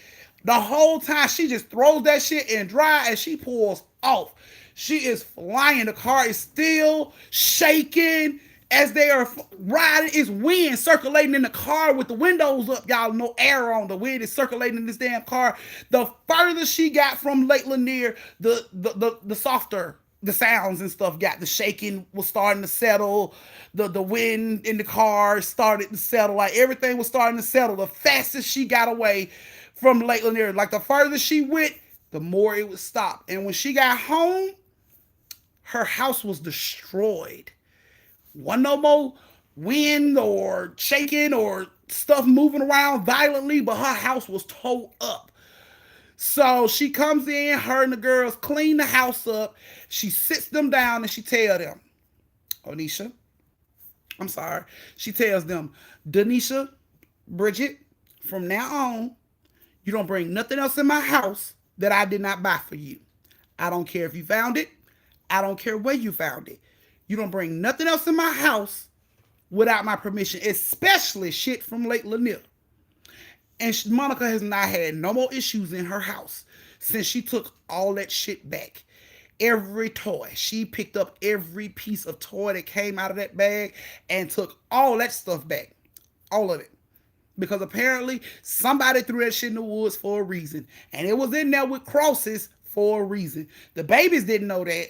The whole time she just throws that shit in dry and she pulls off. She is flying. The car is still shaking as they are riding. It's wind circulating in the car with the windows up. Y'all, no air on. The wind is circulating in this damn car. The further she got from Lake Lanier, the softer the sounds and stuff got. The shaking was starting to settle. The wind in the car started to settle. Like everything was starting to settle. The fastest she got away from Lake Lanier, like the further she went, the more it would stop. And when she got home, her house was destroyed. Wasn't no more wind or shaking or stuff moving around violently, but her house was towed up. So she comes in, her and the girls clean the house up. She sits them down and she tells them, Onisha, I'm sorry. She tells them, Denisha, Bridget, from now on, you don't bring nothing else in my house that I did not buy for you. I don't care if you found it. I don't care where you found it. You don't bring nothing else in my house without my permission, especially shit from Lake Lanier. And Monica has not had no more issues in her house since she took all that shit back. Every toy. She picked up every piece of toy that came out of that bag and took all that stuff back. All of it. Because apparently somebody threw that shit in the woods for a reason. And it was in there with crosses for a reason. The babies didn't know that.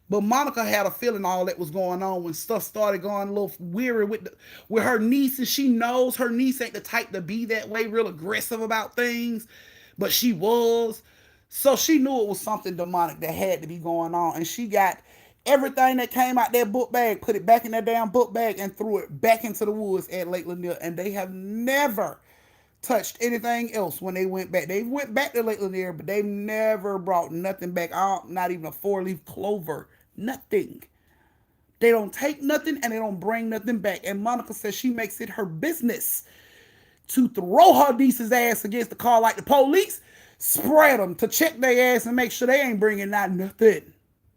But Monica had a feeling all that was going on when stuff started going a little weary with her niece. And she knows her niece ain't the type to be that way, real aggressive about things. But she was. So she knew it was something demonic that had to be going on. And she got everything that came out that book bag, put it back in that damn book bag and threw it back into the woods at Lake Lanier. And they have never touched anything else when they went back. They went back to Lake Lanier, but they never brought nothing back. Not even a 4-leaf clover. Nothing. They don't take nothing and they don't bring nothing back. And Monica says she makes it her business to throw her niece's ass against the car like the police, spread them to check their ass and make sure they ain't bringing not nothing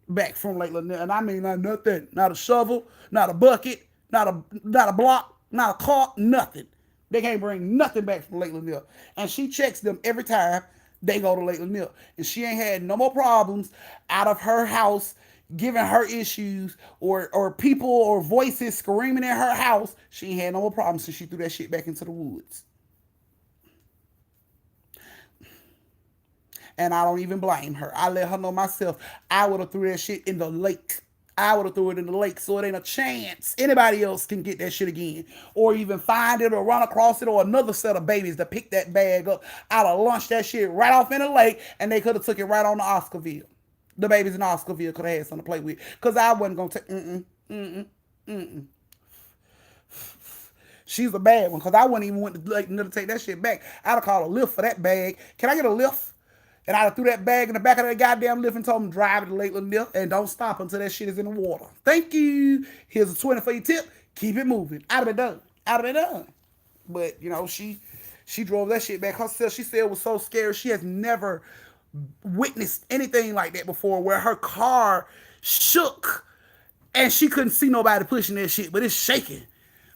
back from Lake Lanier. And I mean not nothing. Not a shovel, not a bucket, not a block, not a cart, nothing. They can't bring nothing back from Lake Lanier. And she checks them every time they go to Lake Lanier. And she ain't had no more problems out of her house giving her issues or people or voices screaming in her house. She ain't had no more problems since she threw that shit back into the woods. And I don't even blame her. I let her know myself. I would have threw that shit in the lake. I would have threw it in the lake so it ain't a chance anybody else can get that shit again. Or even find it or run across it or another set of babies to pick that bag up. I'd have launched that shit right off in the lake and they could have took it right on to Oscarville. The babies in Oscarville could have had something to play with. Because I wasn't going to take, She's a bad one. Because I wouldn't even want to take that shit back. I'd have called a lift for that bag. Can I get a lift? And I'd have threw that bag in the back of that goddamn lift and told them drive it to Lake Lanier and don't stop until that shit is in the water. Thank you. Here's a 20 for your tip. Keep it moving. I'd have been done. I'd have been done. But, you know, she drove that shit back herself. She said it was so scary. She has never witnessed anything like that before where her car shook and she couldn't see nobody pushing that shit, but it's shaking.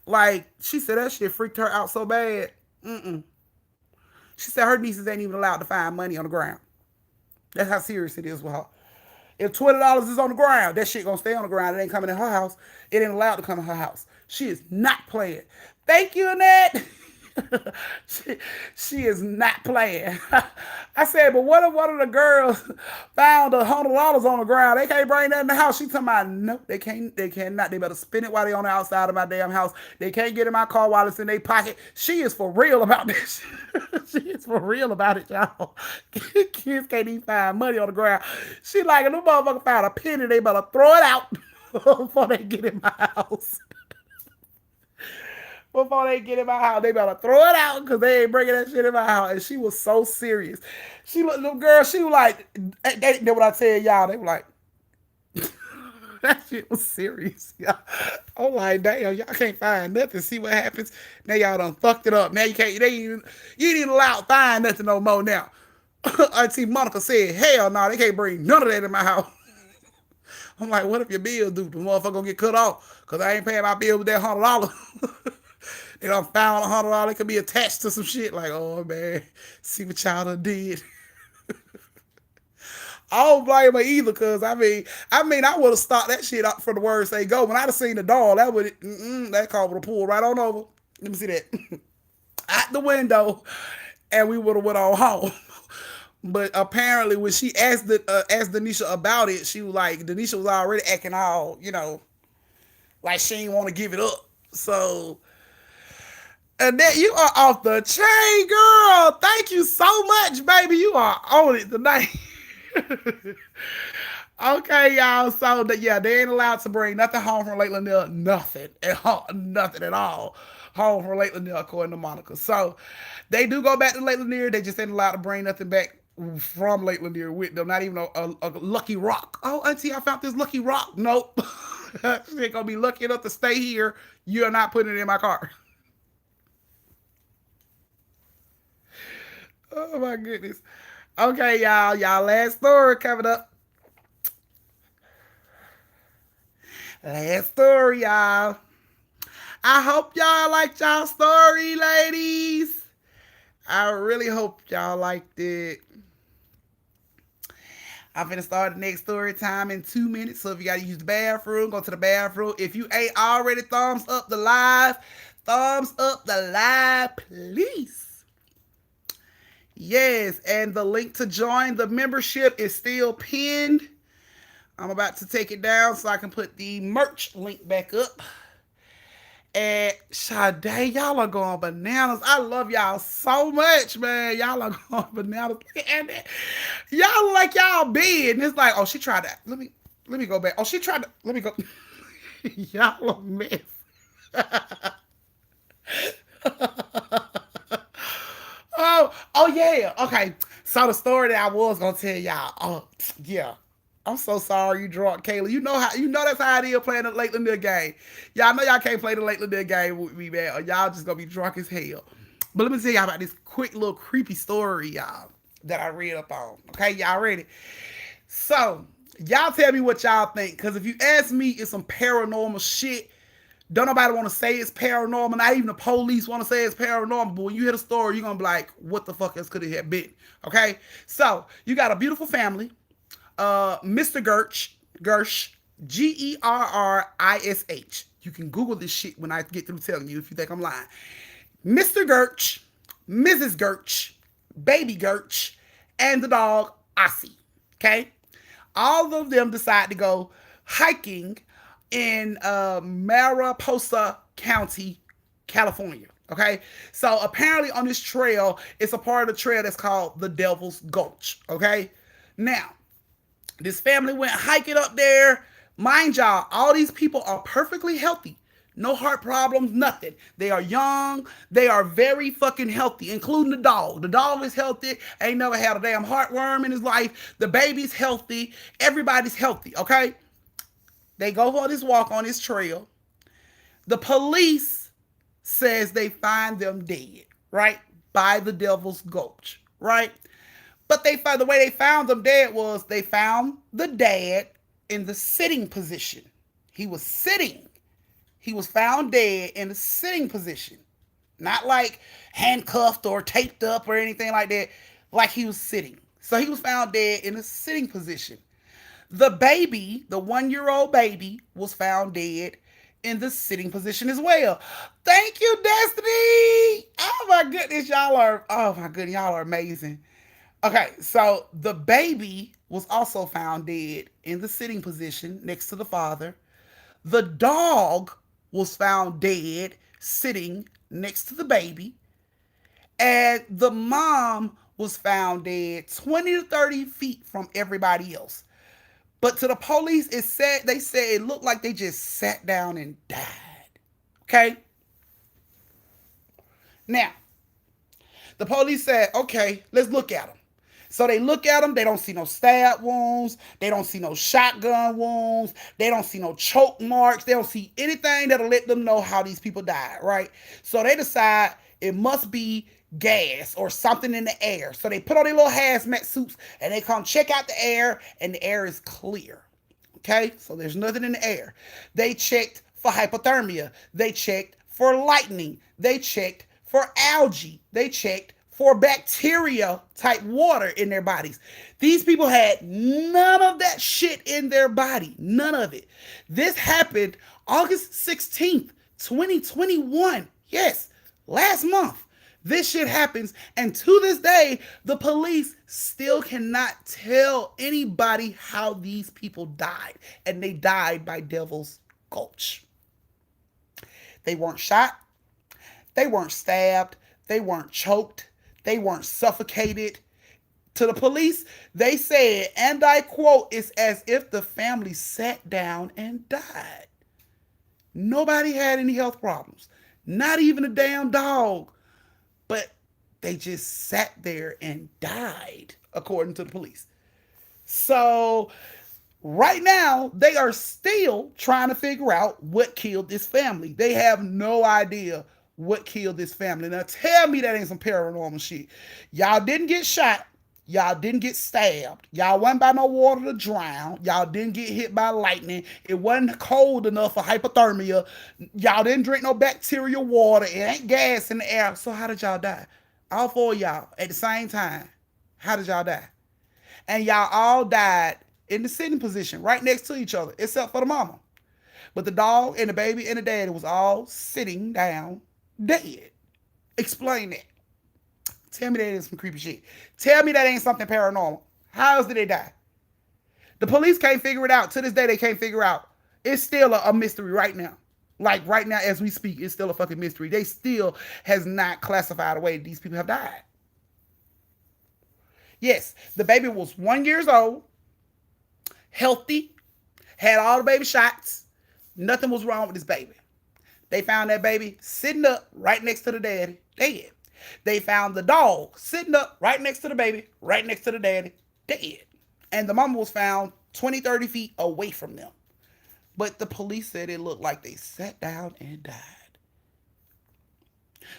Like, she said that shit freaked her out so bad. She said her nieces ain't even allowed to find money on the ground. That's how serious it is with her. If $20 is on the ground, that shit gonna stay on the ground. It ain't coming in her house. It ain't allowed to come in her house. She is not playing. Thank you, Annette. she, she is not playing. I said, but what if one of the girls found $100 on the ground? They can't bring that in the house. She talking about no, they can't. They cannot. They better spend it while they on the outside of my damn house. They can't get in my car while it's in their pocket. She is for real about this. She is for real about it, y'all. Kids can't even find money on the ground. She like, if the motherfucker found a penny, they better throw it out before they get in my house. Before they get in my house, they better throw it out because they ain't bringing that shit in my house. And she was so serious. She looked, little girl, she was like, they what I tell y'all. They were like, that shit was serious. Y'all. I'm like, damn, y'all can't find nothing. See what happens. Now y'all done fucked it up. Now you can't, you ain't even allowed to find nothing no more now. Auntie Monica said, hell no, they can't bring none of that in my house. I'm like, what if your bill due? The motherfucker gonna get cut off because I ain't paying my bill with that $100. They done found $100. It could be attached to some shit. Like, oh man, see what y'all done did. I don't blame her either, cause I would have stopped that shit up for the words they go. When I'd have seen the dog, that car would have pulled right on over. Let me see that out the window, and we would have went on home. But apparently, when she asked Denisha about it, she was like, Denisha was already acting all, like she didn't want to give it up. So, and then you are off the chain, girl. Thank you so much, baby. You are on it tonight. Okay, y'all. So yeah, they ain't allowed to bring nothing home from Lake Lanier. Nothing at all. Nothing at all home from Lake Lanier, according to Monica. So they do go back to Lake Lanier. They just ain't allowed to bring nothing back from Lake Lanier with them. Not even a lucky rock. Oh, auntie, I found this lucky rock. Nope. She ain't gonna be lucky enough to stay here. You're not putting it in my car. Oh my goodness. Okay, y'all. Y'all last story coming up. Last story, y'all. I hope y'all liked y'all story, ladies. I really hope y'all liked it. I'm finna start the next story time in 2 minutes. So if you gotta use the bathroom, go to the bathroom. If you ain't already thumbs up the live, please. Yes, and the link to join the membership is still pinned. I'm about to take it down so I can put the merch link back up. And Sade, y'all are going bananas. I love y'all so much, man. Y'all are going bananas. And y'all look like y'all big. And it's like, oh, she tried that. Let me go back. Oh, she tried to. Let me go. Y'all a mess. Oh yeah. Okay. So the story that I was gonna tell y'all. Oh yeah. I'm so sorry you drunk, Kayla. You know that's how it is playing the Lake Lanier game. Y'all know y'all can't play the Lake Lanier game with me, man, or y'all just gonna be drunk as hell. But let me tell y'all about this quick little creepy story, y'all, that I read up on. Okay, y'all ready? So, y'all tell me what y'all think. Because if you ask me, it's some paranormal shit. Don't nobody want to say it's paranormal. Not even the police want to say it's paranormal. But when you hear the story, you're going to be like, what the fuck else could it have been? Okay? So, you got a beautiful family. Mr. Gersh, Gerrish. You can Google this shit when I get through telling you if you think I'm lying. Mr. Gersh, Mrs. Gersh, Baby Gersh, and the dog Ossie. Okay? All of them decide to go hiking in Mariposa County, California. Okay? So apparently on this trail, it's a part of the trail that's called the Devil's Gulch. Okay? Now, this family went hiking up there. Mind y'all, all these people are perfectly healthy. No heart problems, nothing. They are young. They are very fucking healthy, including the dog. The dog is healthy. Ain't never had a damn heartworm in his life. The baby's healthy. Everybody's healthy, okay? They go for this walk on this trail. The police says they find them dead, right? By the Devil's Gulch, right? But the way they found them dead was they found the dad in the sitting position. He was sitting. He was found dead in the sitting position. Not like handcuffed or taped up or anything like that. Like he was sitting. So he was found dead in a sitting position. The baby, the 1-year-old baby, was found dead in the sitting position as well. Thank you, Destiny. Oh my goodness, y'all are amazing. Okay, so the baby was also found dead in the sitting position next to the father. The dog was found dead sitting next to the baby. And the mom was found dead 20 to 30 feet from everybody else. But to the police, they said it looked like they just sat down and died. Okay? Now, the police said, okay, let's look at them. So they look at them, they don't see no stab wounds, they don't see no shotgun wounds, they don't see no choke marks, they don't see anything that'll let them know how these people died, right? So they decide it must be gas or something in the air. So they put on their little hazmat suits and they come check out the air, and the air is clear. Okay, so there's nothing in the air. They checked for hypothermia. They checked for lightning. They checked for algae. They checked for bacteria type water in their bodies. These people had none of that shit in their body. None of it. This happened August 16th, 2021. Yes, last month. This shit happens, and to this day, the police still cannot tell anybody how these people died. And they died by Devil's Gulch. They weren't shot, they weren't stabbed, they weren't choked, they weren't suffocated. To the police, they said, and I quote, it's as if the family sat down and died. Nobody had any health problems, not even a damn dog. But they just sat there and died, according to the police. So, right now, they are still trying to figure out what killed this family. They have no idea what killed this family. Now, tell me that ain't some paranormal shit. Y'all didn't get shot. Y'all didn't get stabbed. Y'all wasn't by no water to drown. Y'all didn't get hit by lightning. It wasn't cold enough for hypothermia. Y'all didn't drink no bacterial water. It ain't gas in the air. So how did y'all die? All four of y'all at the same time. How did y'all die? And y'all all died in the sitting position right next to each other, except for the mama. But the dog and the baby and the daddy was all sitting down dead. Explain that. Tell me that ain't some creepy shit. Tell me that ain't something paranormal. How else did they die? The police can't figure it out. To this day, they can't figure out. It's still a mystery right now. Like right now, as we speak, it's still a fucking mystery. They still has not classified the way these people have died. Yes, the baby was 1 year old, healthy, had all the baby shots. Nothing was wrong with this baby. They found that baby sitting up right next to the daddy, dead. They found the dog sitting up right next to the baby, right next to the daddy, dead. And the mama was found 20, 30 feet away from them. But the police said it looked like they sat down and died.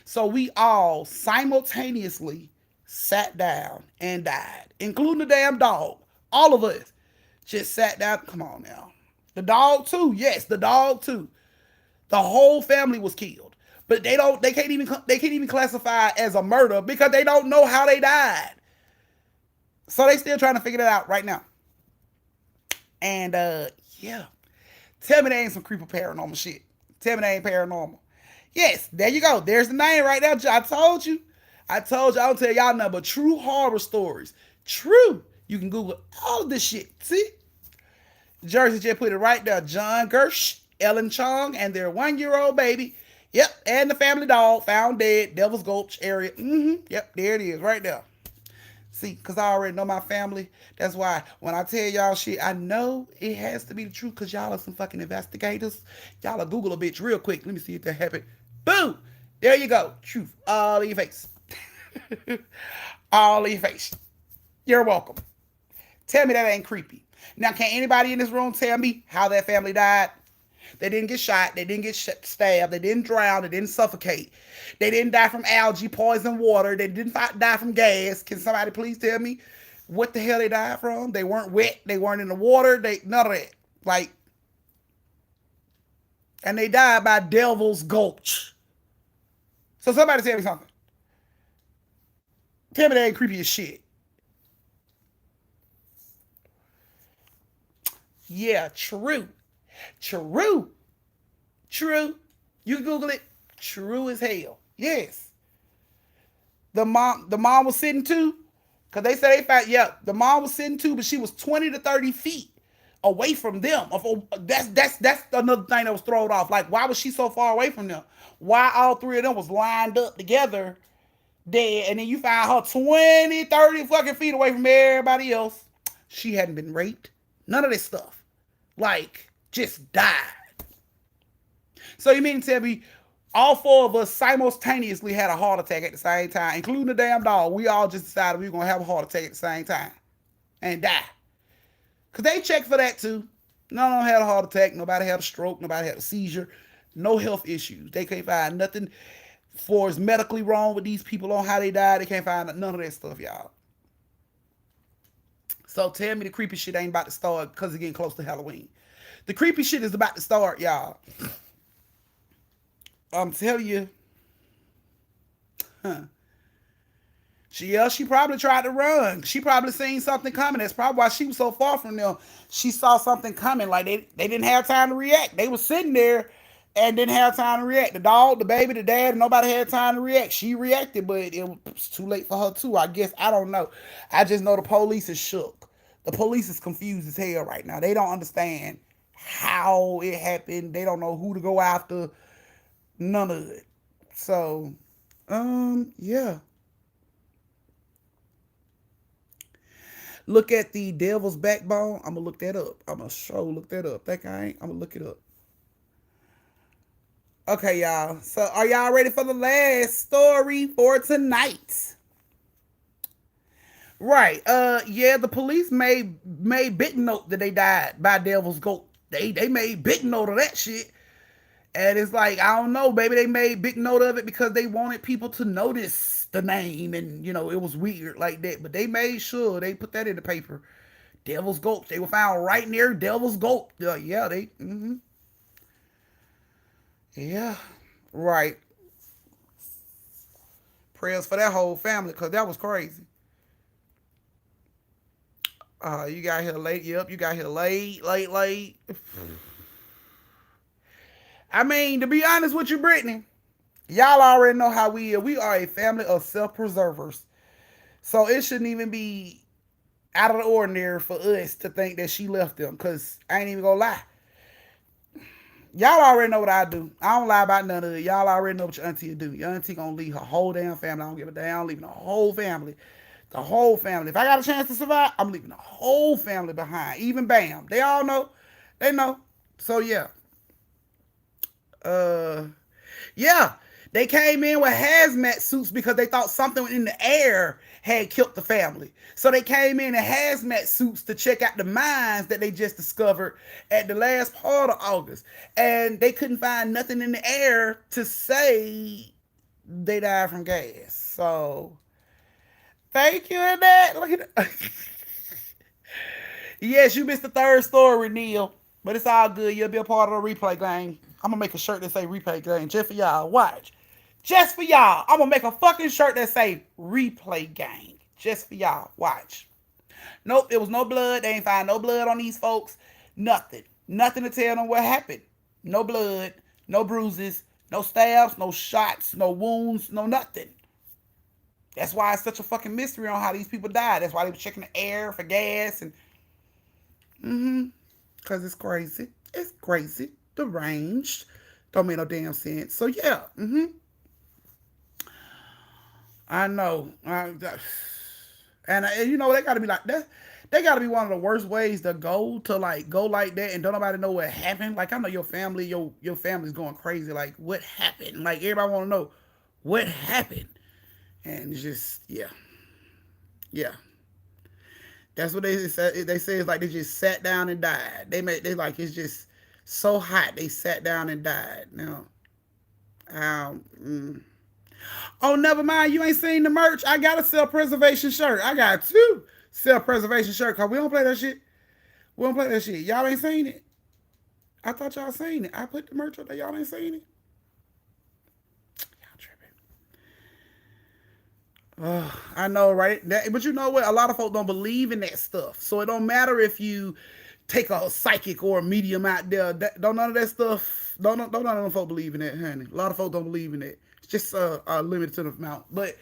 So we all simultaneously sat down and died, including the damn dog. All of us just sat down. Come on now. The dog too. Yes, the dog too. The whole family was killed. But they can't even classify as a murder because they don't know how they died. So they still trying to figure that out right now. And yeah. Tell me that ain't some creepy paranormal shit. Tell me that ain't paranormal. Yes, there you go. There's the name right there. I told you. I don't tell y'all nothing but true horror stories. True. You can Google all of this shit. See? Jersey just put it right there. John Gersh, Ellen Chong, and their 1-year-old baby. Yep, and the family dog found dead, Devil's Gulch area. Yep, there it is, right there. See, because I already know my family. That's why when I tell y'all shit, I know it has to be the truth because y'all are some fucking investigators. Y'all will Google a bitch real quick. Let me see if that happened. Boom! There you go. Truth. All in your face. All in your face. You're welcome. Tell me that ain't creepy. Now, can anybody in this room tell me how that family died? They didn't get shot. They didn't get stabbed. They didn't drown. They didn't suffocate. They didn't die from algae, poison water. They didn't die from gas. Can somebody please tell me what the hell they died from? They weren't wet. They weren't in the water. None of that. Like, and they died by Devil's Gulch. So somebody tell me something. Tell me that ain't creepy as shit. Yeah, true. True. True. You can Google it. True as hell. Yes. The mom was sitting too. Cause they said they found, yeah, the mom was sitting too, but she was 20 to 30 feet away from them. That's another thing that was thrown off. Like, why was she so far away from them? Why all three of them was lined up together dead, and then you find her 20, 30 fucking feet away from everybody else. She hadn't been raped. None of this stuff. Like, just died. So you mean to tell me all four of us simultaneously had a heart attack at the same time, including the damn dog? We all just decided we were going to have a heart attack at the same time and die. Because they checked for that too. None of them had a heart attack. Nobody had a stroke. Nobody had a seizure. No health issues. They can't find nothing for is medically wrong with these people on how they died. They can't find none of that stuff, y'all. So tell me the creepy shit ain't about to start because it's getting close to Halloween. The creepy shit is about to start, y'all. I'm telling you. Huh. She probably tried to run. She probably seen something coming. That's probably why she was so far from them. She saw something coming. Like they didn't have time to react. They were sitting there and didn't have time to react. The dog, the baby, the dad, nobody had time to react. She reacted, but it was too late for her too. I guess, I don't know. I just know the police is shook. The police is confused as hell right now. They don't understand how it happened. They don't know who to go after. None of it. So, yeah. Look at the devil's backbone. I'm gonna look that up. I'm gonna look that up. Think I ain't? I'm gonna look it up. Okay, y'all. So are y'all ready for the last story for tonight? Right. Yeah, the police made big note that they died by devil's goat. They made big note of that shit. And it's like, I don't know, baby. They made big note of it because they wanted people to notice the name, and it was weird like that. But they made sure they put that in the paper. Devil's Gulch. They were found right near Devil's Gulch. Yeah, they. Yeah, right. Prayers for that whole family because that was crazy. You got here late. Yep, you got here late, late, late. I mean, to be honest with you, Brittany, y'all already know how we are. We are a family of self-preservers. So it shouldn't even be out of the ordinary for us to think that she left them. Because I ain't even going to lie. Y'all already know what I do. I don't lie about none of it. Y'all already know what your auntie do. Your auntie going to leave her whole damn family. I don't give a damn. I'm leaving the whole family. The whole family. If I got a chance to survive, I'm leaving the whole family behind. Even Bam. They all know. They know. So, yeah. Yeah, they came in with hazmat suits because they thought something in the air had killed the family. So they came in hazmat suits to check out the mines that they just discovered at the last part of August. And they couldn't find nothing in the air to say they died from gas. So, thank you in that. Look at that. Yes, you missed the third story, Neil. But it's all good. You'll be a part of the replay game. I'm going to make a shirt that say replay game just for y'all. Watch. Just for y'all. I'm going to make a fucking shirt that say replay game. Just for y'all. Watch. Nope, there was no blood. They ain't find no blood on these folks. Nothing. Nothing to tell them what happened. No blood. No bruises. No stabs. No shots. No wounds. No nothing. That's why it's such a fucking mystery on how these people died. That's why they were checking the air for gas and... Because it's crazy. It's crazy. Deranged. Don't make no damn sense. So, yeah. I know. And they got to be like that. They got to be one of the worst ways to go like that and don't nobody know what happened. Like, I know your family, your family's going crazy. Like, what happened? Like, everybody want to know what happened. And it's just, yeah. Yeah. That's what they say. They say it's like they just sat down and died. They like it's just so hot. They sat down and died. Now, oh, never mind. You ain't seen the merch. I got a self-preservation shirt. I got 2 self-preservation shirts. Cause we don't play that shit. We don't play that shit. Y'all ain't seen it. I thought y'all seen it. I put the merch up there. Y'all ain't seen it. I know, right? But you know what? A lot of folks don't believe in that stuff. So it don't matter if you take a psychic or a medium out there. Don't none of that stuff Don't none of them folk believe in that, honey. A lot of folk don't believe in that. It's just a limited amount. But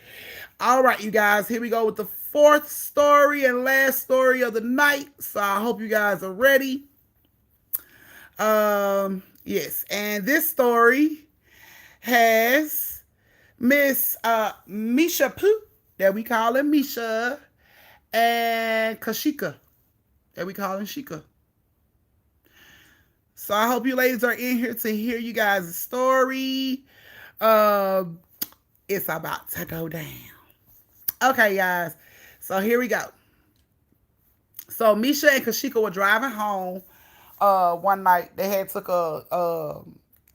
all right, you guys, here we go with the fourth story and last story of the night. So I hope you guys are ready. Yes, and this story has Miss Misha Poo, that we call her Misha, and Kashika, that we call her Shika. So I hope you ladies are in here to hear you guys' story. Um, it's about to go down. Okay, guys. So here we go. So Misha and Kashika were driving home one night. They had took a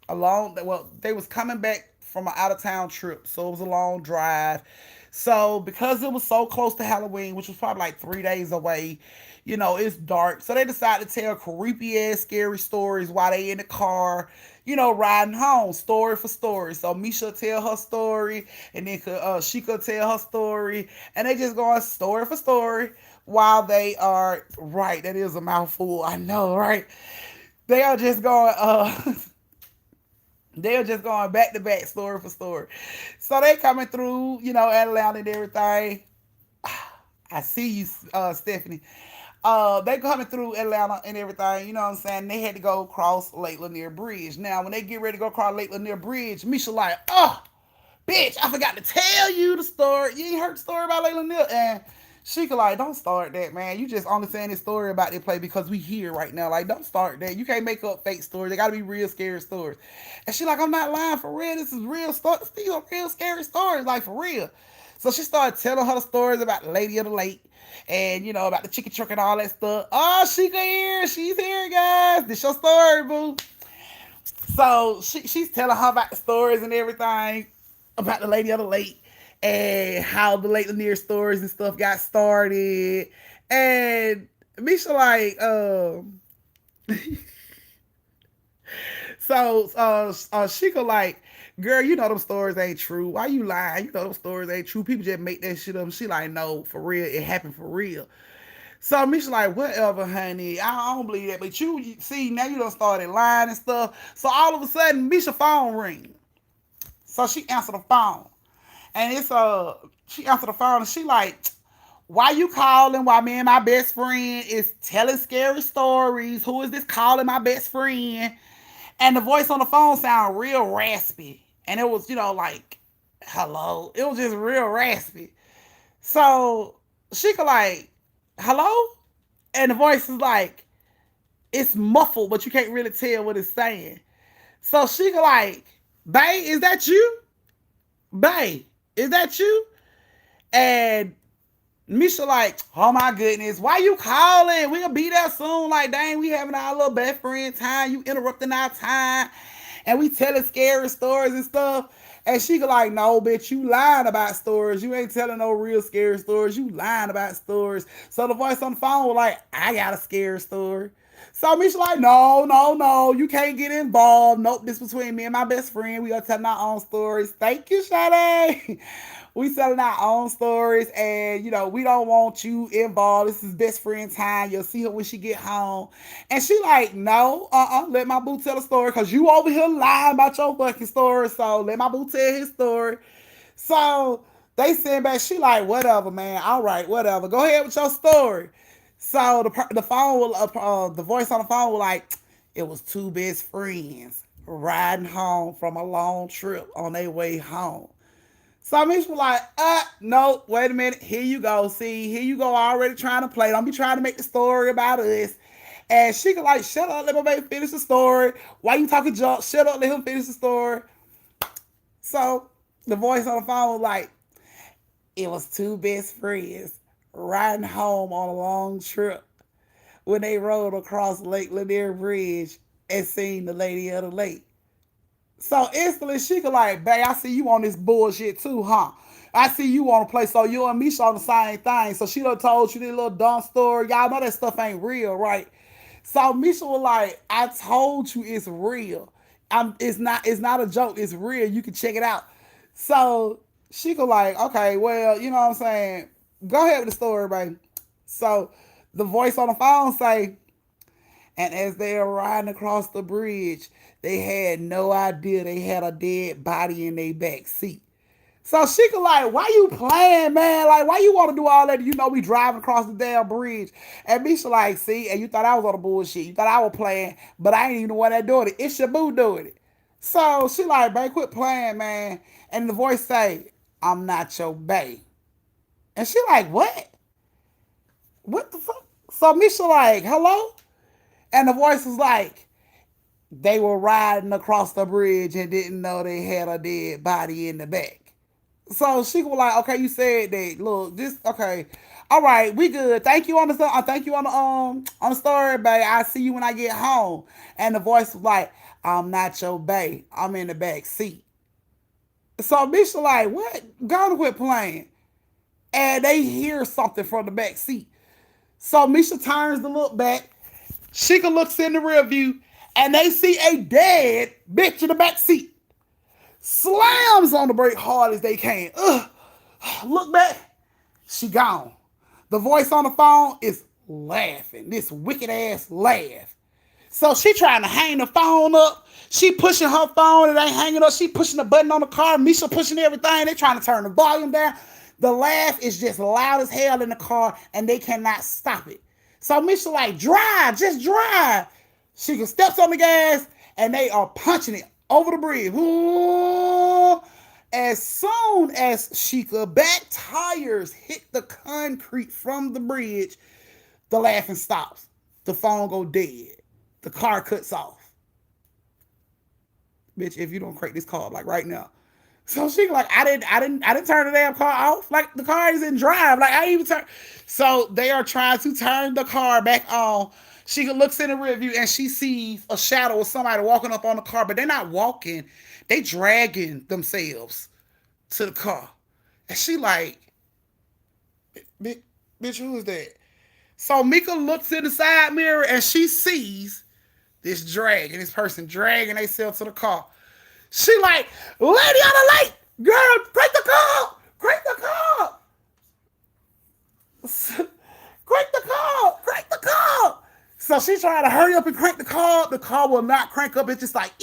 long, well, they was coming back from an out of town trip, so it was a long drive. So because it was so close to Halloween, which was probably like 3 days away, it's dark. So they decided to tell creepy ass scary stories while they in the car, riding home, story for story. So Misha tell her story, and then she could tell her story, and they just going story for story while they are, right, that is a mouthful, I know, right? They are just going they're just going back to back, story for story. So they coming through, Atlanta and everything. I see you, Stephanie. They coming through Atlanta and everything, you know what I'm saying? They had to go across Lake Lanier Bridge. Now, when they get ready to go across Lake Lanier Bridge, Misha like, oh, bitch, I forgot to tell you the story. You ain't heard the story about Lake Lanier? And she could like, don't start that, man. You just only saying this story about their play because we here right now. Like, don't start that. You can't make up fake stories. They gotta be real scary stories. And she like, I'm not lying, for real. This is real stories. These are real scary stories, like for real. So she started telling her the stories about the Lady of the Lake and about the chicken truck and all that stuff. Oh, she here. She's here, guys. This your story, boo. So she's telling her about the stories and everything about the Lady of the Lake and how the Lake Lanier stories and stuff got started. And Misha like, she could like, girl, them stories ain't true. Why you lying? Them stories ain't true. People just make that shit up. She like, no, for real, it happened for real. So Misha like, whatever, honey. I don't believe that. But you see, now you done started lying and stuff. So all of a sudden, Misha phone ring. So she answered the phone. And she answered the phone and she like, why you calling? Why me and my best friend is telling scary stories? Who is this calling my best friend? And the voice on the phone sounded real raspy. And it was, like, hello. It was just real raspy. So she could like, hello? And the voice is like, it's muffled, but you can't really tell what it's saying. So she could like, bae, is that you? Bae, is that you? And Misha like, oh my goodness, why you calling? We'll be there soon. Like, dang, we having our little best friend time. You interrupting our time. And we telling scary stories and stuff. And she could like, no, bitch, you lying about stories. You ain't telling no real scary stories. You lying about stories. So the voice on the phone was like, I got a scary story. So Misha like, no, no, no, you can't get involved. Nope, this between me and my best friend. We are telling our own stories. Thank you, Sade. We telling our own stories, and we don't want you involved. This is best friend time. You'll see her when she get home. And she like, no, let my boo tell a story, because you over here lying about your fucking story. So let my boo tell his story. So they send back, she like, whatever, man. All right, whatever. Go ahead with your story. So the phone will, the voice on the phone was like, it was two best friends riding home from a long trip on their way home. So Misha was like, no, wait a minute. Here you go. See, here you go, already trying to play. Don't be trying to make the story about us. And she could like, shut up, let my baby finish the story. Why you talking junk? Shut up, let him finish the story. So the voice on the phone was like, it was two best friends riding home on a long trip when they rode across Lake Lanier Bridge and seen the Lady of the Lake. So instantly she could like, babe, I see you on this bullshit too, huh? I see you want to play, so you and Misha on the same thing. So she done told you this little dumb story. Y'all know that stuff ain't real, right? So Misha was like, I told you it's real. It's not a joke, it's real. You can check it out. So she could like, okay, well, you know what I'm saying? Go ahead with the story, baby. So the voice on the phone say, And as they were riding across the bridge, they had no idea they had a dead body in their back seat. So she could like, why you playing, man? Like, why you want to do all that? You know, we driving across the damn bridge. And Misha like, see, and you thought I was on the bullshit. You thought I was playing, but I ain't even the one that doing it. It's your boo doing it. So she like, babe, quit playing, man. And the voice say, I'm not your bae. And she like, what? What the fuck? So Misha like, hello? And the voice was like, they were riding across the bridge and didn't know they had a dead body in the back. So she was like, okay, you said that. Look, this okay. All right, we good. Thank you on the thank you on the story, babe. I see you when I get home. And the voice was like, I'm not your babe. I'm in the back seat. So Misha like, what? Go to quit playing. And they hear something from the back seat. So Misha turns to look back. Sheikah looks in the rear view, and they see a dead bitch in the back seat. Slams on the brake hard as they can. Ugh. Look back. She gone. The voice on the phone is laughing. This wicked ass laugh. So she trying to hang the phone up. She pushing her phone. It ain't hanging up. She pushing the button on the car. Misha pushing everything. They trying to turn the volume down. The laugh is just loud as hell in the car, and they cannot stop it. So Misha like, drive, just drive. She steps on the gas, and they are punching it over the bridge. Ooh. As soon as Sheikah back tires hit the concrete from the bridge, the laughing stops. The phone go dead. The car cuts off. Bitch, if you don't crank this car like right now. So she like, I didn't turn the damn car off. Like the car is in drive. Like I didn't even turn. So they are trying to turn the car back on. She looks in the rear view and she sees a shadow of somebody walking up on the car, but they're not walking. They dragging themselves to the car. And she like, bitch, who is that? So Mika looks in the side mirror and she sees this person dragging themselves to the car. She like, lady on the light, girl, crank the car, crank the car. Crank the car, crank the car. So she's trying to hurry up and crank the car. The car will not crank up. It's just like,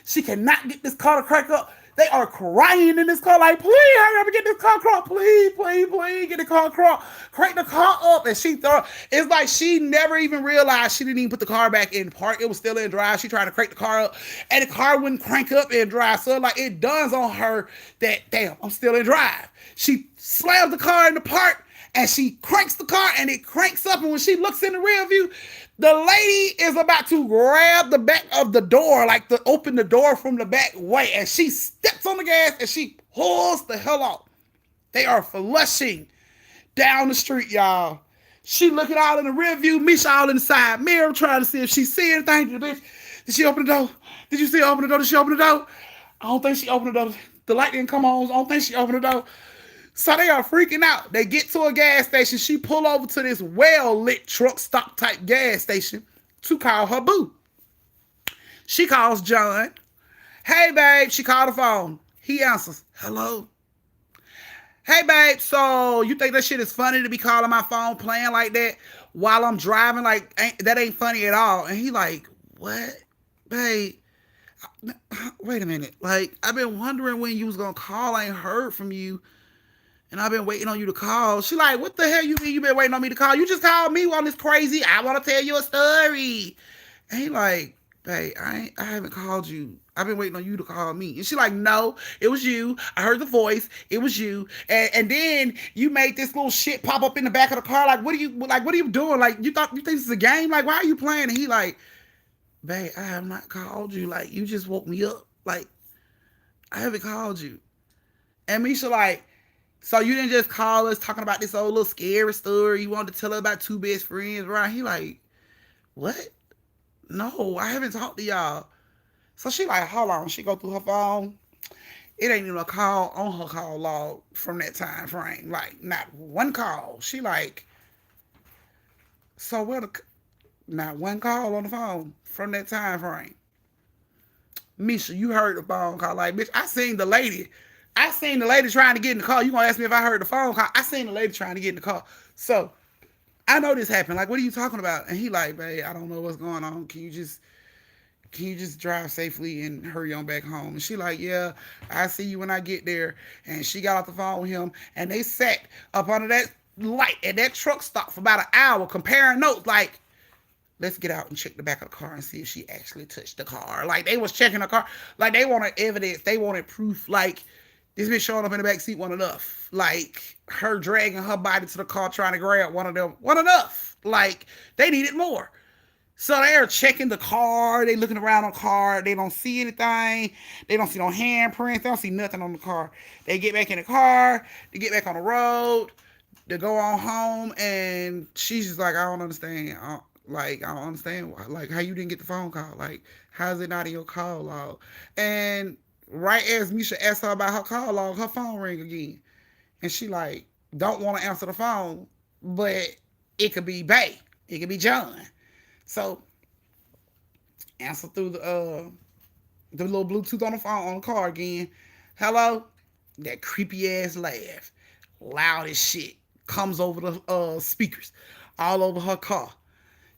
she cannot get this car to crank up. They are crying in this car like, please hurry up and get this car crawl. Please, please, please get the car crawl. Crank the car up. And she thought, it's like she never even realized she didn't even put the car back in park. It was still in drive. She tried to crank the car up and the car wouldn't crank up in drive. So like it dawns on her that, damn, I'm still in drive. She slams the car in the park and she cranks the car and it cranks up. And when she looks in the rear view, the lady is about to grab the back of the door, like to open the door from the back way. And she steps on the gas and she pulls the hell off. They are flushing down the street, y'all. She looking out in the rear view, Misha all in the side mirror, trying to see if she see anything. Bitch, did she open the door? Did you see her open the door? Did she open the door? I don't think she opened the door. The light didn't come on. I don't think she opened the door. So they are freaking out. They get to a gas station. She pull over to this well-lit truck stop type gas station to call her boo. She calls John. Hey, babe. She called the phone. He answers. Hello. Hey, babe. So you think that shit is funny to be calling my phone playing like that while I'm driving? Like, that ain't funny at all. And he like, what? Babe. Wait a minute. Like, I've been wondering when you was going to call. I ain't heard from you. And I've been waiting on you to call. She like, what the hell you mean you been waiting on me to call? You just called me on this crazy, I want to tell you a story. And he like, babe, I haven't called you. I've been waiting on you to call me. And she like, no, it was you. I heard the voice. It was you. And then you made this little shit pop up in the back of the car. Like, what are you doing? Like, you think this is a game? Like, why are you playing? And he like, babe, I have not called you. Like, you just woke me up. Like, I haven't called you. And Misha like, so you didn't just call us talking about this old little scary story. You wanted to tell her about two best friends, right? He like, what? No, I haven't talked to y'all. So she like, hold on. She go through her phone. It ain't even a call on her call log from that time frame. Like, not one call. She like, so not one call on the phone from that time frame. Misha, you heard the phone call. Like, bitch, I seen the lady trying to get in the car. You gonna ask me if I heard the phone call? I seen the lady trying to get in the car. So I know this happened. Like, what are you talking about? And he like, babe, I don't know what's going on. Can you just drive safely and hurry on back home? And she like, yeah, I see you when I get there. And she got off the phone with him, and they sat up under that light at that truck stop for about an hour comparing notes. Like, let's get out and check the back of the car and see if she actually touched the car. Like, they was checking the car. Like, they wanted evidence. They wanted proof. Like, this bitch showing up in the back seat wasn't enough. Like, her dragging her body to the car trying to grab one of them wasn't enough. Like, they needed more. So they're checking the car. They looking around on the car. They don't see anything. They don't see no handprints. They don't see nothing on the car. They get back in the car. They get back on the road. They go on home, and she's just like, I don't understand. I don't understand. Like, how you didn't get the phone call. Like, how is it not in your call log? And right as Misha asked her about her call log, her phone ring again. And she like, don't want to answer the phone, but it could be Bay. It could be John. So answer through the little Bluetooth on the phone on the car again. Hello? That creepy ass laugh. Loud as shit. Comes over the speakers. All over her car.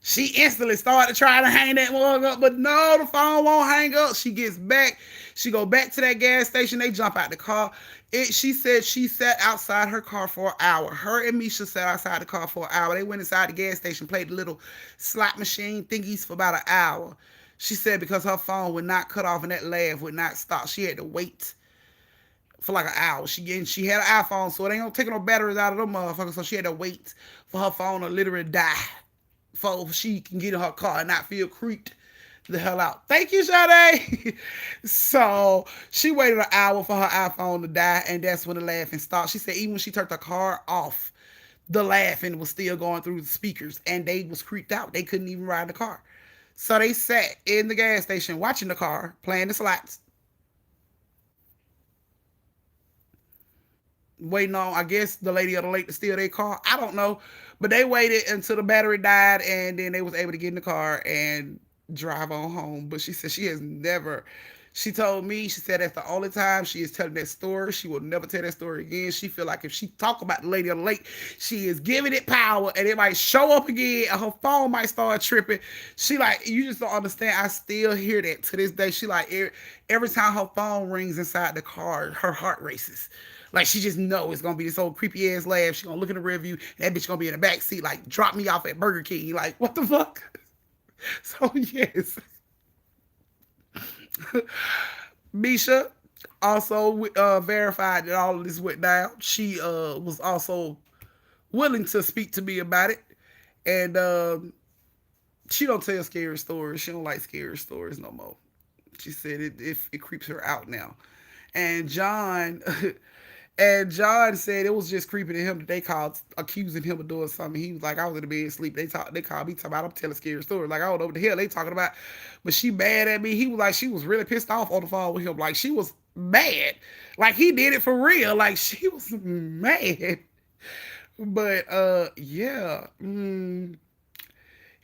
She instantly started trying to hang that mug up, but no, the phone won't hang up. She gets back. She go back to that gas station. They jump out the car. She said she sat outside her car for an hour. Her and Misha sat outside the car for an hour. They went inside the gas station, played the little slot machine thingies for about an hour. She said because her phone would not cut off and that laugh would not stop. She had to wait for like an hour. She had an iPhone, so it ain't gonna take no batteries out of them motherfuckers. So she had to wait for her phone to literally die before she can get in her car and not feel creeped the hell out. Thank you, Sade. So she waited an hour for her iPhone to die, and that's when the laughing stopped. She said even when she turned the car off, the laughing was still going through the speakers, and they was creeped out. They couldn't even ride the car. So they sat in the gas station watching the car, playing the slots, waiting on, I guess, the lady of the lake to steal their car. I don't know. But they waited until the battery died, and then they was able to get in the car and drive on home. But she said she has never, she told me, she said that's the only time she is telling that story. She will never tell that story again. She feel like if she talk about the lady of the lake, she is giving it power, and it might show up again, and her phone might start tripping. She like, you just don't understand. I still hear that to this day. She like, every time her phone rings inside the car, her heart races. Like, she just know it's gonna be this old creepy ass laugh. She gonna look in the rear view, and that bitch gonna be in the back seat, like, drop me off at Burger King. Like, what the fuck? So yes. Misha also verified that all of this went down. She was also willing to speak to me about it, and she don't tell scary stories. She don't like scary stories no more. She said it creeps her out now. And John And John said it was just creepy to him that they called accusing him of doing something. He was like, I was in the bed asleep. They called me talking about I'm telling scary stories. Like, I don't know what the hell they talking about. But she mad at me. He was like, she was really pissed off on the phone with him. Like, she was mad. Like, he did it for real. Like, she was mad. But yeah.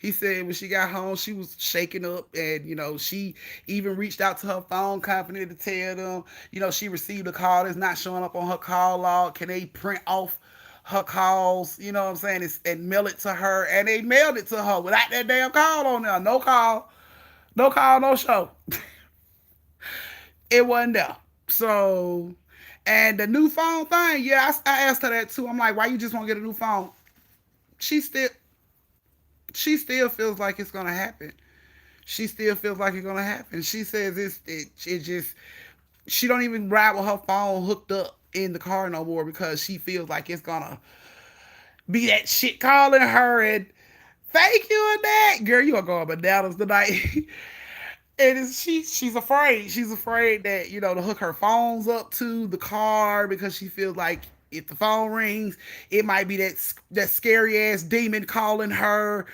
He said when she got home, she was shaking up, and she even reached out to her phone company to tell them, she received a call that's not showing up on her call log. Can they print off her calls? You know what I'm saying? And mail it to her, and they mailed it to her without that damn call on there. No call, no show. It wasn't there. So, and the new phone thing, yeah, I asked her that too. I'm like, why you just want to get a new phone? She still feels like it's gonna happen. She still feels like it's gonna happen. She says it just, she don't even ride with her phone hooked up in the car no more because she feels like it's gonna be that shit calling her and thank you and that girl, you are going bananas tonight. And she's afraid. She's afraid that, to hook her phones up to the car because she feels like if the phone rings, it might be that scary ass demon calling her.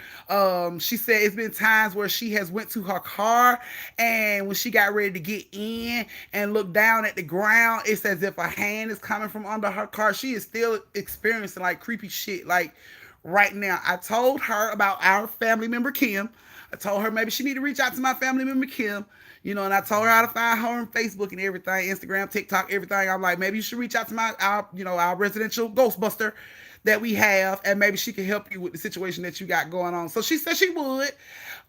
She said it's been times where she has went to her car, and when she got ready to get in and look down at the ground, it's as if a hand is coming from under her car. She is still experiencing like creepy shit like right now. I told her about our family member Kim. I told her maybe she need to reach out to my family member Kim. And I told her how to find her on Facebook and everything, Instagram, TikTok, everything. I'm like, maybe you should reach out to our residential Ghostbuster that we have, and maybe she can help you with the situation that you got going on. So she said she would.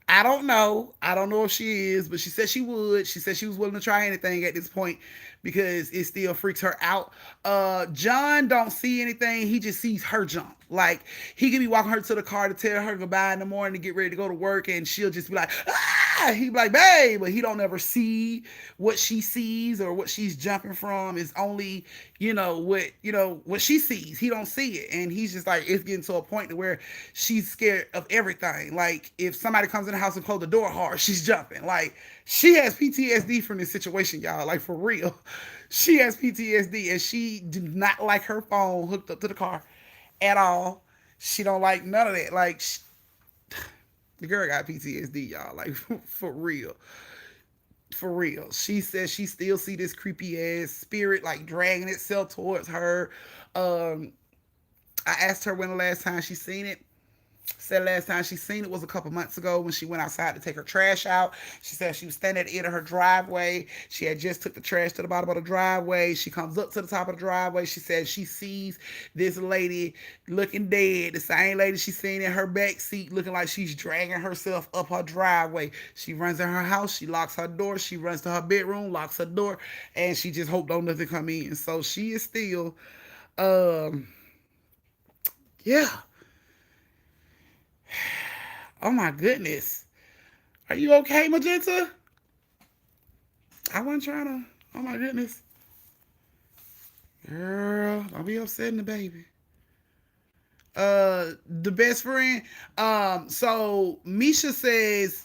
I don't know. I don't know if she is, but she said she would. She said she was willing to try anything at this point because it still freaks her out. John don't see anything. He just sees her jump. Like he could be walking her to the car to tell her goodbye in the morning to get ready to go to work, and she'll just be like, ah! He be like, babe, but he don't ever see what she sees or what she's jumping from. Is only what she sees. He don't see it, and he's just like it's getting to a point to where she's scared of everything. Like if somebody comes in the house and close the door hard, she's jumping. Like she has PTSD from this situation, y'all. Like for real, she has PTSD, and she did not like her phone hooked up to the car at all. She don't like none of that. Like the girl got PTSD, y'all. Like for real. For real. She says she still see this creepy ass spirit like dragging itself towards her. I asked her when the last time she seen it. Said last time she seen it was a couple months ago when she went outside to take her trash out. She said she was standing at the end of her driveway. She had just took the trash to the bottom of the driveway. She comes up to the top of the driveway. She said she sees this lady looking dead. The same lady she seen in her back seat looking like she's dragging herself up her driveway. She runs in her house. She locks her door. She runs to her bedroom, locks her door, and she just hope don't nothing come in. So she is still, yeah. Oh my goodness. Are you okay, Magenta? I wasn't trying to. Oh my goodness. Girl, don't be upsetting the baby. The best friend. So Misha says,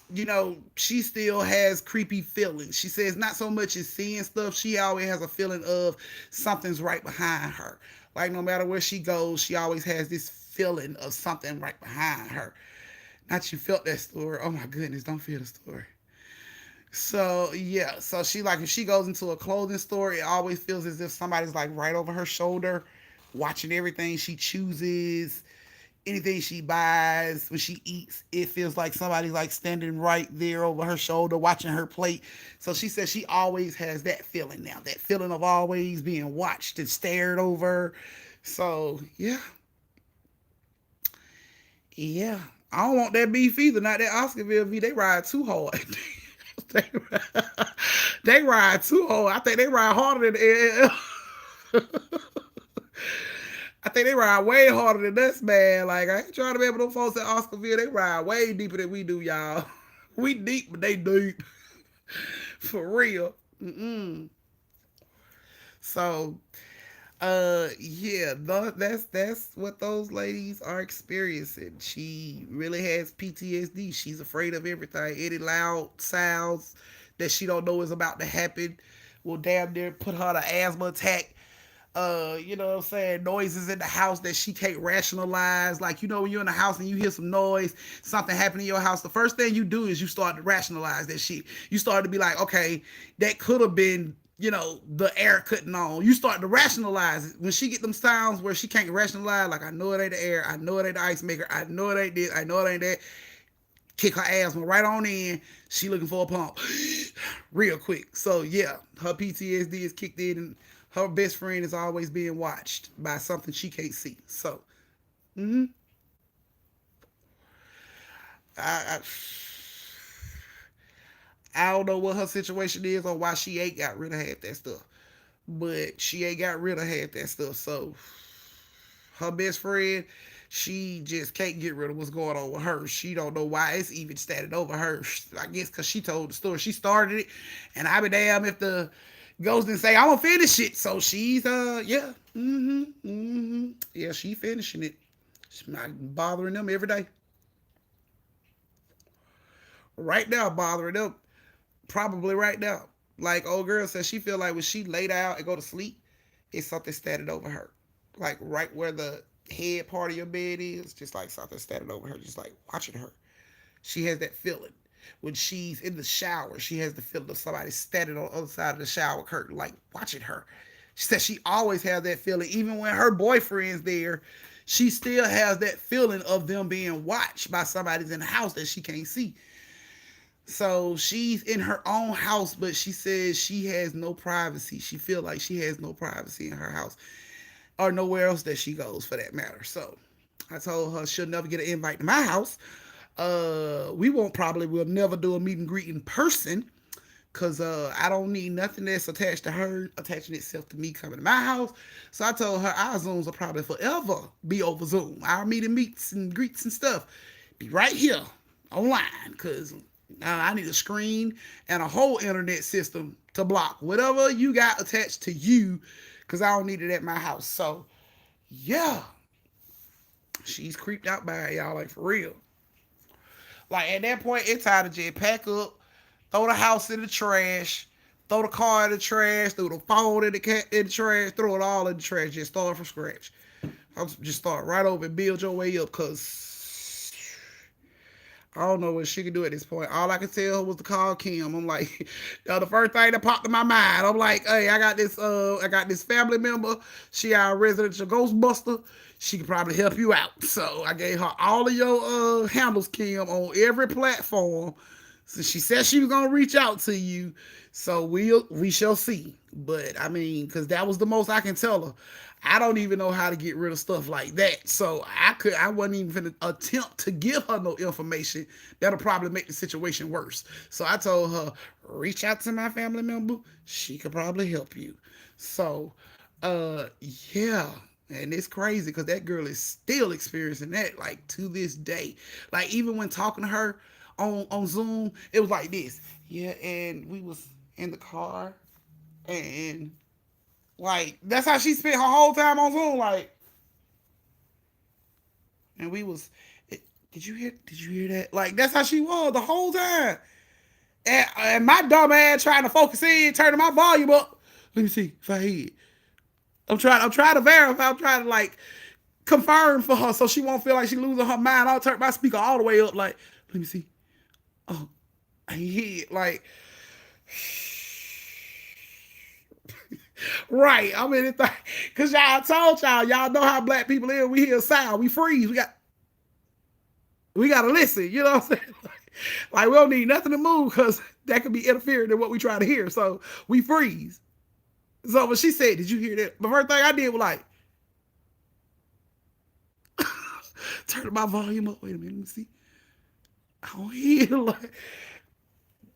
she still has creepy feelings. She says not so much as seeing stuff, she always has a feeling of something's right behind her. Like no matter where she goes, she always has this feeling of something right behind her. Not you felt that story. Oh my goodness, don't feel the story. So yeah, so she like if she goes into a clothing store, it always feels as if somebody's like right over her shoulder, watching everything she chooses, anything she buys. When she eats, it feels like somebody's like standing right there over her shoulder, watching her plate. So she says she always has that feeling now, that feeling of always being watched and stared over. So yeah, yeah. I don't want that beef either. Not that Oscarville beef. They ride too hard. they, they ride too hard. I think they ride harder than I think they ride way harder than us, man. Like I ain't trying to be able to folks at Oscarville. They ride way deeper than we do, y'all. We deep, but they deep. For real. So yeah, that's what those ladies are experiencing. She really has PTSD. She's afraid of everything. Any loud sounds that she don't know is about to happen will damn near put her on an asthma attack. You know what I'm saying? Noises in the house that she can't rationalize. Like, when you're in the house and you hear some noise, something happened in your house, the first thing you do is you start to rationalize that shit. You start to be like, okay, that could have been the air cutting on. You start to rationalize it. When she get them sounds where she can't rationalize, like, I know it ain't the air, I know it ain't the ice maker, I know it ain't this, I know it ain't that, kick her asthma right on in. She looking for a pump real quick. So yeah, her PTSD is kicked in, and her best friend is always being watched by something she can't see. So, I I don't know what her situation is or why she ain't got rid of half that stuff. But she ain't got rid of half that stuff. So her best friend, she just can't get rid of what's going on with her. She don't know why it's even standing over her. I guess because she told the story. She started it, and I be damn if the ghost didn't say I'm gonna finish it. So she's yeah, she finishing it. She's not bothering them every day. Right now, bothering them. Probably right now. Like old girl says, she feel like when she lay down and go to sleep, it's something standing over her. Like right where the head part of your bed is, just like something standing over her, just like watching her. She has that feeling. When she's in the shower, she has the feeling of somebody standing on the other side of the shower curtain, like watching her. She says she always has that feeling. Even when her boyfriend's there, she still has that feeling of them being watched by somebody's in the house that she can't see. So she's in her own house, but she says she has no privacy. She feel like she has no privacy in her house. or nowhere else that she goes for that matter. So I told her she'll never get an invite to my house. We won't probably we'll never do a meet and greet in person because I don't need nothing that's attached to her attaching itself to me coming to my house. So I told her our Zooms will probably forever be over Zoom. Our meet and meets and greets and stuff be right here online because I need a screen and a whole internet system to block whatever you got attached to you because I don't need it at my house. So yeah, she's creeped out by it, y'all, like for real. Like at that point, it's time to just pack up, throw the house in the trash, throw the car in the trash, throw the phone in the trash, throw it all in the trash. Just start from scratch. I'll just start right over and build your way up, cause I don't know what she could do at this point. All I could tell her was to call Kim. I'm like, the first thing that popped in my mind. I'm like, hey, I got this family member. She our residential Ghostbuster. She could probably help you out. So I gave her all of your handles, Kim, on every platform. So she said she was gonna reach out to you. So we shall see. But I mean, because that was the most I can tell her. I don't even know how to get rid of stuff like that. So I wasn't even gonna attempt to give her no information. That'll probably make the situation worse. So I told her, reach out to my family member. She could probably help you. So uh yeah. And it's crazy because that girl is still experiencing that like to this day. Like even when talking to her on Zoom, it was like this. Yeah, and we was in the car and like that's how she spent her whole time on Zoom. Like, and we was, did you hear? Did you hear that? Like that's how she was the whole time. And my dumb ass trying to focus in, turning my volume up. Let me see if I hear it. I'm trying to verify. I'm trying to like confirm for her so she won't feel like she losing her mind. I'll turn my speaker all the way up. Like, let me see. Oh, I hear it. Like. Right. I mean, because y'all told y'all know how black people is. We hear sound, we freeze. We got to listen. You know what I'm saying? Like we don't need nothing to move because that could be interfering in what we try to hear. So we freeze. So when she said, "Did you hear that?" The first thing I did was like, turn my volume up. Wait a minute, let me see. I don't hear like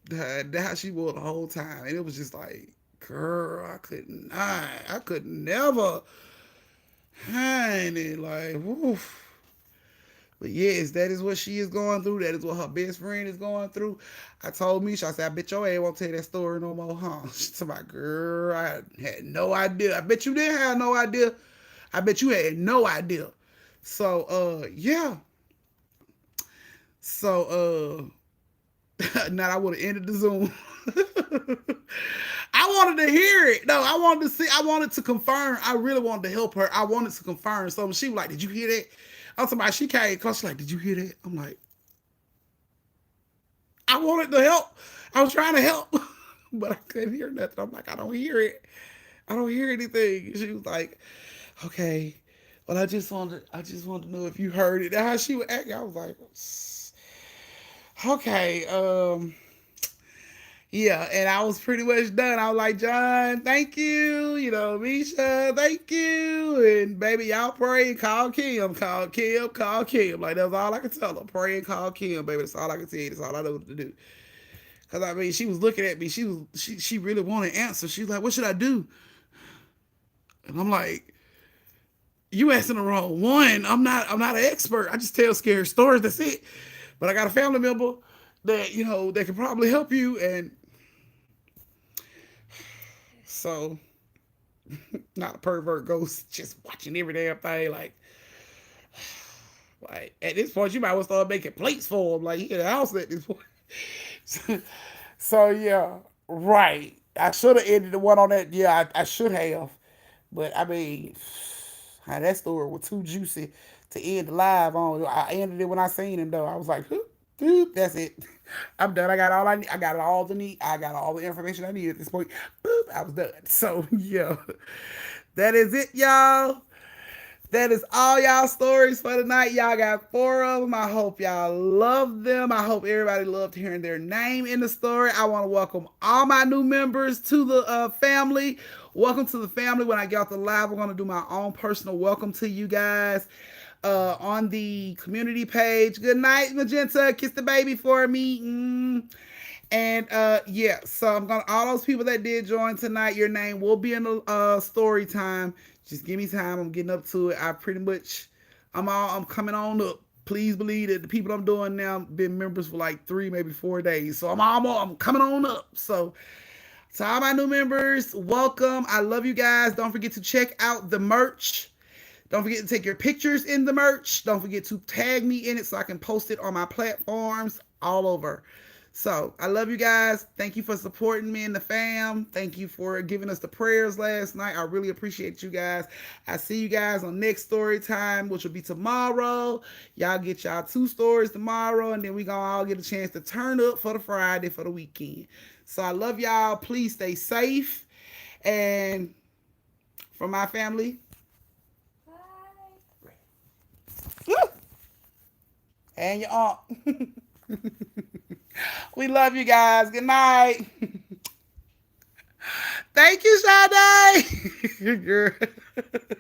that. How she was the whole time, and it was just like, girl, I could never. Honey, like, woof. But yes, that is what she is going through. That is what her best friend is going through. I told Misha, I said, I bet your ass won't tell that story no more, huh? She said, my girl, I had no idea. I bet you didn't have no idea. I bet you had no idea. So, yeah. So, now I would have ended the Zoom. I wanted to hear it. No, I wanted to see. I wanted to confirm. I really wanted to help her. I wanted to confirm something. She was like, "Did you hear that?" I'm talking about. She came because she's like, "Did you hear that?" I'm like, I wanted to help. I was trying to help, but I couldn't hear nothing. I'm like, I don't hear it. I don't hear anything. She was like, "Okay." But I just wanted to know if you heard it. How she was acting, I was like, okay, yeah, and I was pretty much done. I was like, John, thank you. You know, Misha, thank you. And baby, y'all pray and call Kim. Call Kim, call Kim. Like, that's all I could tell her. Pray and call Kim, baby. That's all I could tell you. That's all I know to do. Because, I mean, she was looking at me. She really wanted answers. She was like, what should I do? And I'm like, you asking the wrong one. I'm not an expert. I just tell scary stories. That's it. But I got a family member that, you know, that can probably help you. And so, not a pervert ghost, just watching every damn thing. Like at this point, you might well start making plates for him. Like he in the house at this point. So yeah, right. I should have ended the one on that. Yeah, I should have. But I mean, that story was too juicy to end live on. I ended it when I seen him though. I was like, that's it. I'm done. I got all I need. I got all the need. I got all the information I need at this point. Boop, I was done. So yeah, that is it, y'all. That is all y'all stories for tonight. Y'all got 4 of them. I hope y'all love them. I hope everybody loved hearing their name in the story. I want to welcome all my new members to the family. welcome to the family. When I get off the live, we're going to do my own personal welcome to you guys on the community page. Good night, Magenta. Kiss the baby for me. And yeah, so I'm gonna all those people that did join tonight, your name will be in the story time. Just give me time. I'm getting up to it. I pretty much I'm coming on up. Please believe that the people I'm doing now been members for like 3, maybe 4 days. So I'm coming on up. So to all my new members, welcome. I love you guys. Don't forget to check out the merch. Don't forget to take your pictures in the merch. Don't forget to tag me in it so I can post it on my platforms all over. So I love you guys. Thank you for supporting me and the fam. Thank you for giving us the prayers last night. I really appreciate you guys. I see you guys on next story time, which will be tomorrow. Y'all get y'all 2 stories tomorrow, and then we gonna all get a chance to turn up for the Friday for the weekend. So I love y'all. Please stay safe. And for my family, and your aunt. We love you guys. Good night. Thank you, Sade.